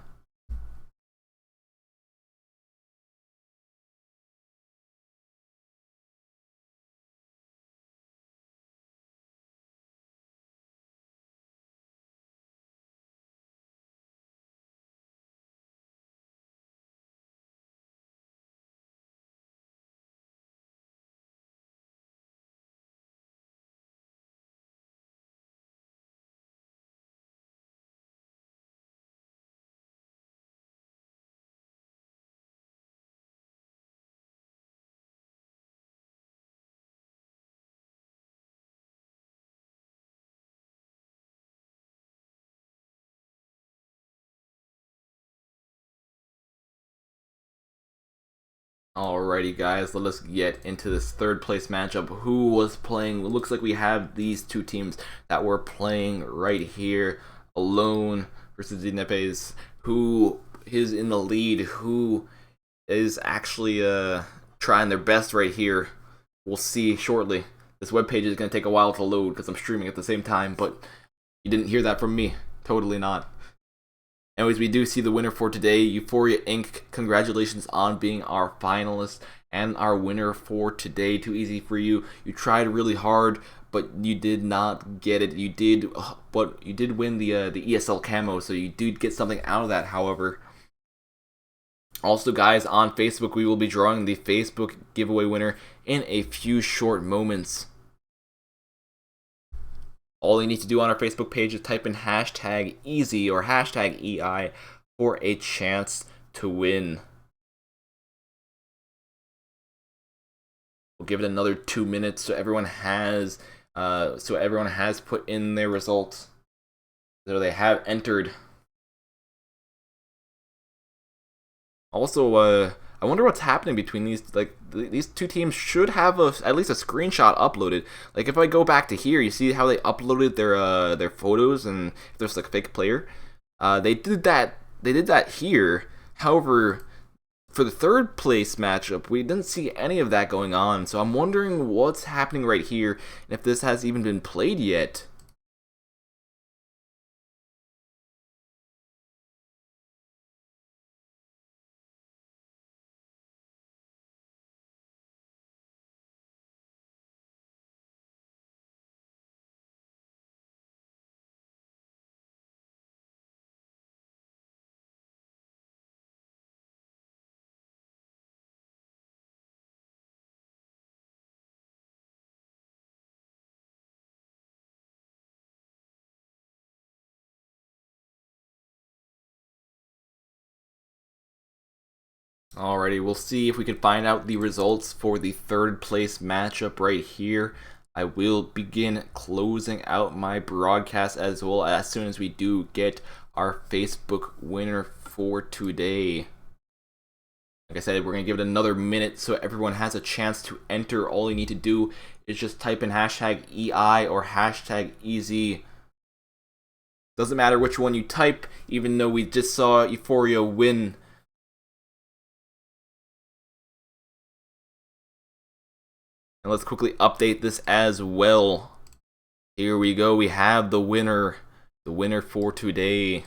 Alrighty, guys, let us get into this third place matchup. Who was playing? It looks like we have these two teams that were playing right here. Alone versus the Nepes. Who is in the lead? Who is actually trying their best right here? We'll see shortly. This webpage is going to take a while to load because I'm streaming at the same time, but you didn't hear that from me. Totally not. Anyways, we do see the winner for today, Euphoria Inc. Congratulations on being our finalist and our winner for today. Too easy for you. You tried really hard, but you did not get it. You did win the ESL camo, so you did get something out of that. However, also, guys, on Facebook, we will be drawing the Facebook giveaway winner in a few short moments. All you need to do on our Facebook page is type in hashtag easy or hashtag EI for a chance to win. We'll give it another 2 minutes so everyone has put in their results. So they have entered. Also, I wonder what's happening between these. Like, these two teams should have at least a screenshot uploaded. Like, if I go back to here, you see how they uploaded their photos, and if there's like a fake player, they did that. They did that here. However, for the third place matchup, we didn't see any of that going on. So I'm wondering what's happening right here, and if this has even been played yet. Alrighty, we'll see if we can find out the results for the third place matchup right here. I will begin closing out my broadcast as well as soon as we do get our Facebook winner for today. Like I said, we're going to give it another minute so everyone has a chance to enter. All you need to do is just type in hashtag EI or hashtag easy. Doesn't matter which one you type, even though we just saw Euphoria win And let's quickly update this as well. Here we go. We have the winner for today.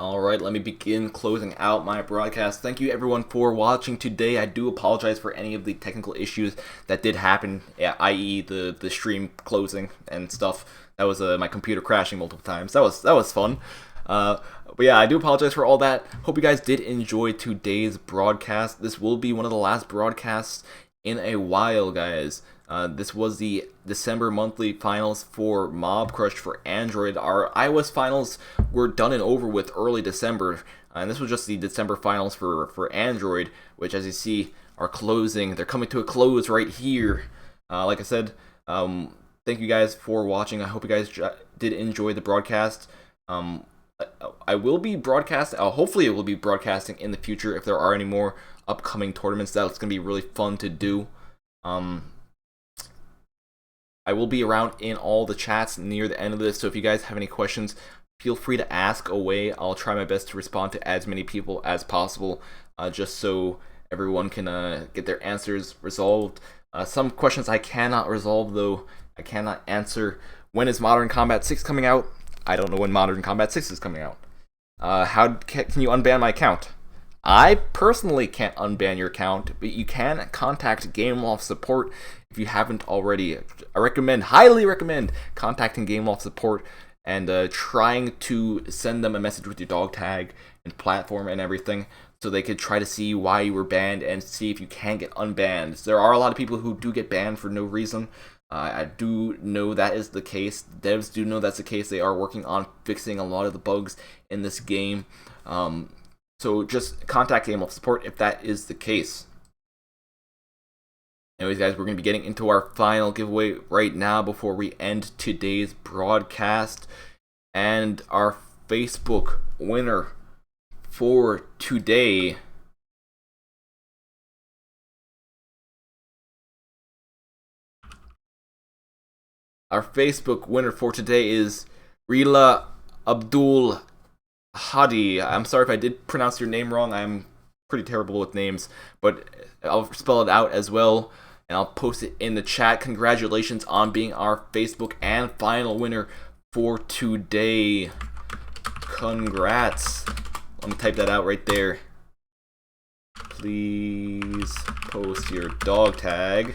Alright, let me begin closing out my broadcast. Thank you everyone for watching today. I do apologize for any of the technical issues that did happen, i.e. the stream closing and stuff. That was my computer crashing multiple times. That was fun. But yeah, I do apologize for all that. Hope you guys did enjoy today's broadcast. This will be one of the last broadcasts in a while, guys. This was the December monthly finals for Mobcrush for Android. Our iOS finals were done and over with early December, and this was just the December finals for Android, which, as you see, are closing. They're coming to a close right here. Like I said, thank you guys for watching. I hope you guys did enjoy the broadcast. I will be broadcasting. Hopefully, it will be broadcasting in the future if there are any more upcoming tournaments. That's gonna be really fun to do. I will be around in all the chats near the end of this, so if you guys have any questions, feel free to ask away. I'll try my best to respond to as many people as possible, just so everyone can get their answers resolved. Some questions I cannot resolve, though. I cannot answer. When is Modern Combat 6 coming out? I don't know when Modern Combat 6 is coming out. How can you unban my account? I personally can't unban your account, but you can contact GameLoft support if you haven't already. I highly recommend contacting GameLoft support and trying to send them a message with your dog tag and platform and everything, so they could try to see why you were banned and see if you can get unbanned. There are a lot of people who do get banned for no reason. I do know that is the case. Devs do know that's the case. They are working on fixing a lot of the bugs in this game. So just contact GameLoft support if that is the case. Anyways, guys, we're going to be getting into our final giveaway right now before we end today's broadcast. And our Facebook winner for today is Rila Abdul Hadi. I'm sorry if I did pronounce your name wrong. I'm pretty terrible with names, but I'll spell it out as well, and I'll post it in the chat. Congratulations on being our Facebook and final winner for today. Congrats. Let me type that out right there. Please post your dog tag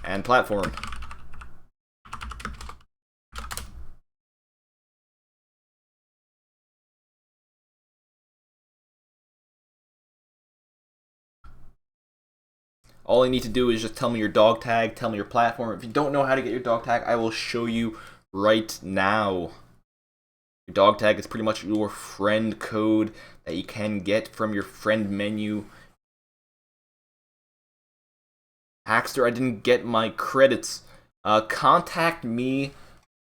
and platform. All you need to do is just tell me your dog tag, tell me your platform. If you don't know how to get your dog tag, I will show you right now. Your dog tag is pretty much your friend code that you can get from your friend menu. Hackster, I didn't get my credits. Contact me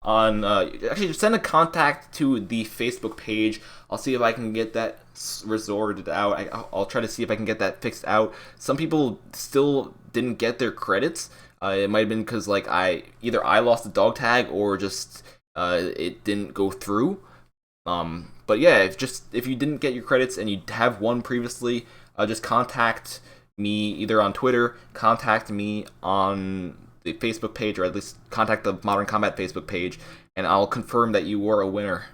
on actually send a contact to the Facebook page. I'll see if I can get that resorted out. I'll try to see if I can get that fixed out. Some people still didn't get their credits. It might have been because like either I lost the dog tag or just it didn't go through. But yeah, if you didn't get your credits and you have won previously, just contact me either on Twitter, contact me on the Facebook page, or at least contact the Modern Combat Facebook page, and I'll confirm that you were a winner.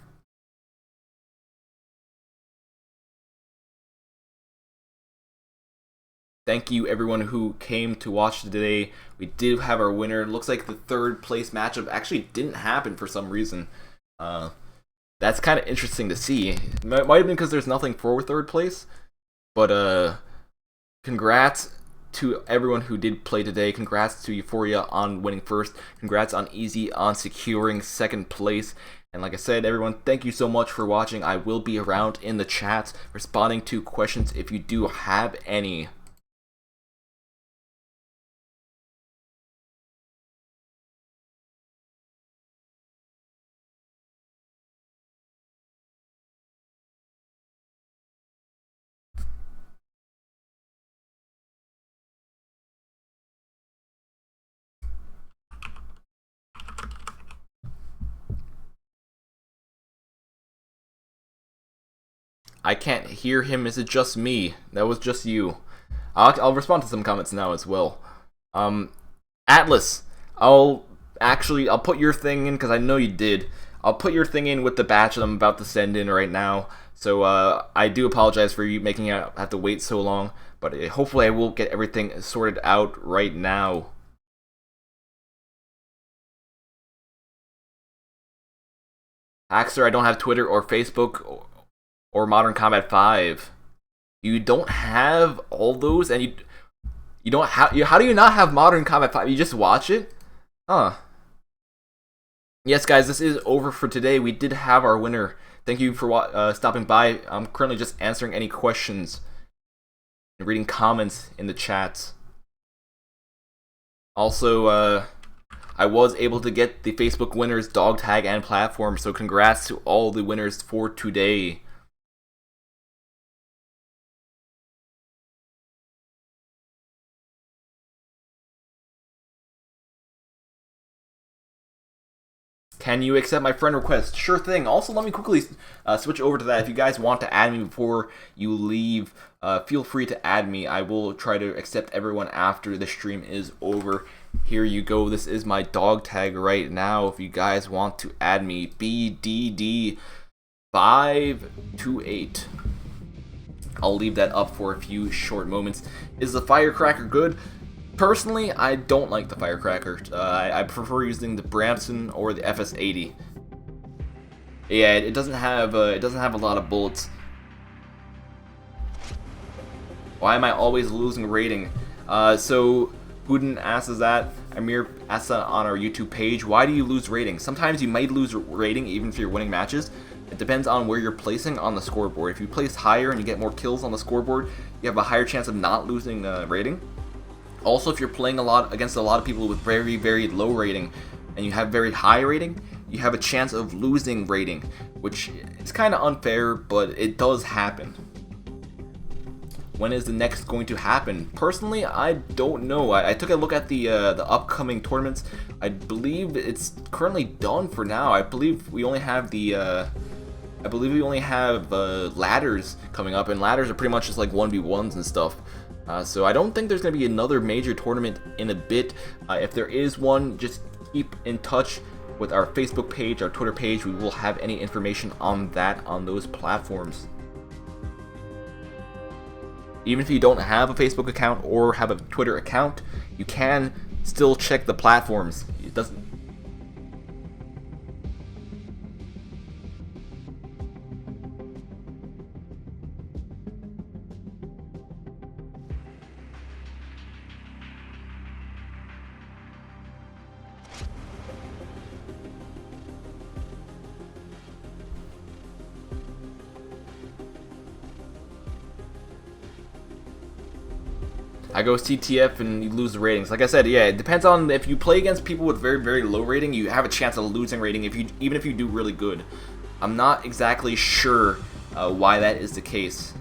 Thank you everyone who came to watch today. We did have our winner. It looks like the third place matchup actually didn't happen for some reason. That's kind of interesting to see. It might have been because there's nothing for third place, but congrats to everyone who did play today. Congrats to Euphoria on winning first. Congrats on Easy on securing second place. And like I said, everyone, thank you so much for watching. I will be around in the chats responding to questions if you do have any. I can't hear him. Is it just me? That was just you. I'll respond to some comments now as well. Atlas, I'll put your thing in because I know you did. I'll put your thing in with the batch that I'm about to send in right now. So I do apologize for you making it have to wait so long, but hopefully I will get everything sorted out right now. Axter, I don't have Twitter or Facebook or Modern Combat 5. You don't have all those, and you don't have. How do you not have Modern Combat 5? You just watch it? Huh. Yes, guys, this is over for today. We did have our winner. Thank you for stopping by. I'm currently just answering any questions and reading comments in the chats. Also, I was able to get the Facebook winners dog tag and platform, so congrats to all the winners for today. Can you accept my friend request? Sure thing. Also, let me quickly switch over to that. If you guys want to add me before you leave, feel free to add me. I will try to accept everyone after the stream is over. Here you go. This is my dog tag right now. If you guys want to add me, BDD528. I'll leave that up for a few short moments. Is the firecracker good? Personally, I don't like the firecracker. I prefer using the Bramson or the FS80. Yeah, it doesn't have a lot of bullets. Why am I always losing rating? So Huden asks that. Amir asks that on our YouTube page. Why do you lose rating? Sometimes you might lose rating even if you're winning matches. It depends on where you're placing on the scoreboard. If you place higher and you get more kills on the scoreboard, you have a higher chance of not losing rating. Also, if you're playing against a lot of people with very, very low rating and you have very high rating, you have a chance of losing rating, which is kind of unfair, but it does happen. When is the next going to happen? Personally, I don't know. I took a look at the upcoming tournaments. I believe it's currently done for now. I believe we only have ladders coming up, and ladders are pretty much just like 1v1s and stuff. So I don't think there's going to be another major tournament in a bit. If there is one, just keep in touch with our Facebook page, our Twitter page. We will have any information on that on those platforms. Even if you don't have a Facebook account or have a Twitter account, you can still check the platforms. It doesn't. I go CTF and you lose the ratings. Like I said, yeah, it depends on if you play against people with very, very low rating, you have a chance of losing rating even if you do really good. I'm not exactly sure why that is the case.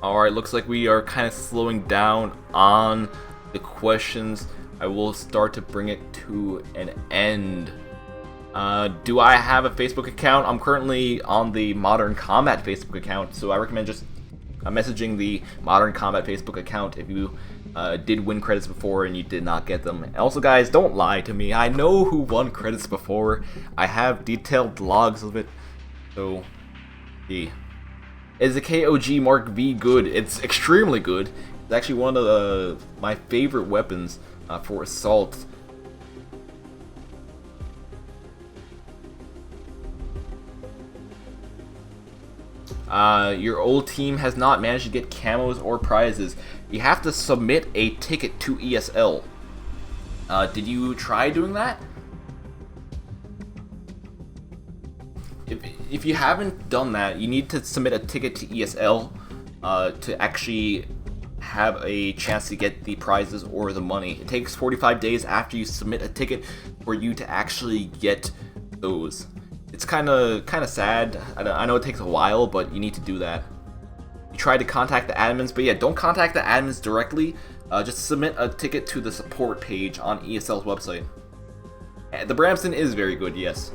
Alright, looks like we are kind of slowing down on the questions. I will start to bring it to an end. Do I have a Facebook account? I'm currently on the Modern Combat Facebook account, so I recommend just messaging the Modern Combat Facebook account if you did win credits before and you did not get them. And also, guys, don't lie to me. I know who won credits before. I have detailed logs of it. So, yeah. Is the KOG Mark V good? It's extremely good. It's actually one of my favorite weapons for assault. Your old team has not managed to get camos or prizes. You have to submit a ticket to ESL. Did you try doing that? If you haven't done that, you need to submit a ticket to ESL. to actually have a chance to get the prizes or the money. It takes 45 days after you submit a ticket for you to actually get those. It's kind of sad. I know it takes a while, but you need to do that. You try to contact the admins, but yeah, don't contact the admins directly. Just submit a ticket to the support page on ESL's website. The Bramston is very good, yes.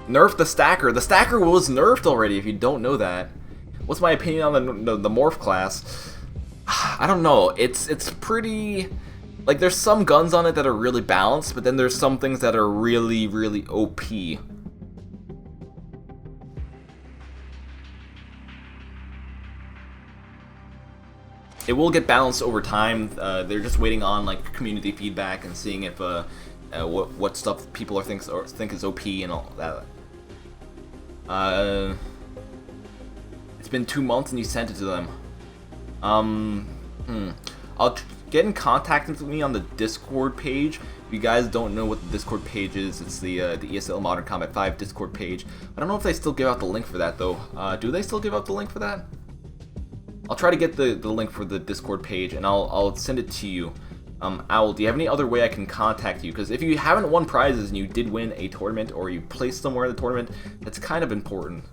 Nerf the stacker. The stacker was nerfed already, if you don't know that. What's my opinion on the morph class? I don't know. It's pretty... Like, there's some guns on it that are really balanced, but then there's some things that are really, really OP. It will get balanced over time. They're just waiting on like community feedback and seeing if what stuff people think is OP and all that. It's been 2 months and you sent it to them. I'll get in contact with me on the Discord page. If you guys don't know what the Discord page is, it's the ESL Modern Combat 5 Discord page. I don't know if they still give out the link for that though. Do they still give out the link for that? I'll try to get the link for the Discord page and I'll send it to you. Owl, do you have any other way I can contact you? Because if you haven't won prizes and you did win a tournament or you placed somewhere in the tournament, that's kind of important.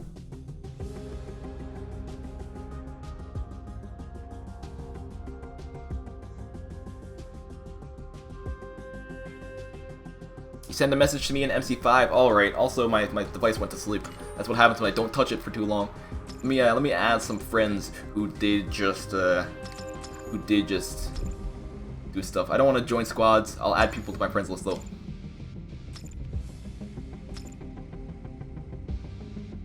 You send a message to me in MC5. Alright, also my device went to sleep. That's what happens when I don't touch it for too long. Let me add some friends who did just do stuff. I don't want to join squads. I'll add people to my friends list though.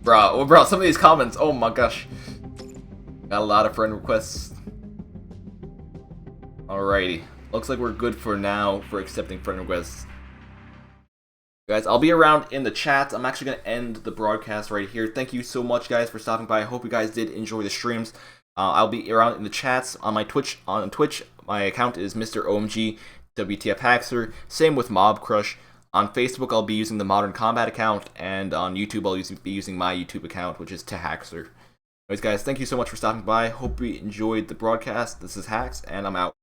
Bro, some of these comments, oh my gosh. Got a lot of friend requests. Alrighty. Looks like we're good for now for accepting friend requests. Guys, I'll be around in the chat. I'm actually going to end the broadcast right here. Thank you so much, guys, for stopping by. I hope you guys did enjoy the streams. I'll be around in the chats on my Twitch. On Twitch, my account is Mr. OMG WTF Haxer. Same with Mobcrush. On Facebook, I'll be using the Modern Combat account, and on YouTube, I'll be using my YouTube account, which is Haxer. Anyways, guys, thank you so much for stopping by. Hope you enjoyed the broadcast. This is Hax, and I'm out.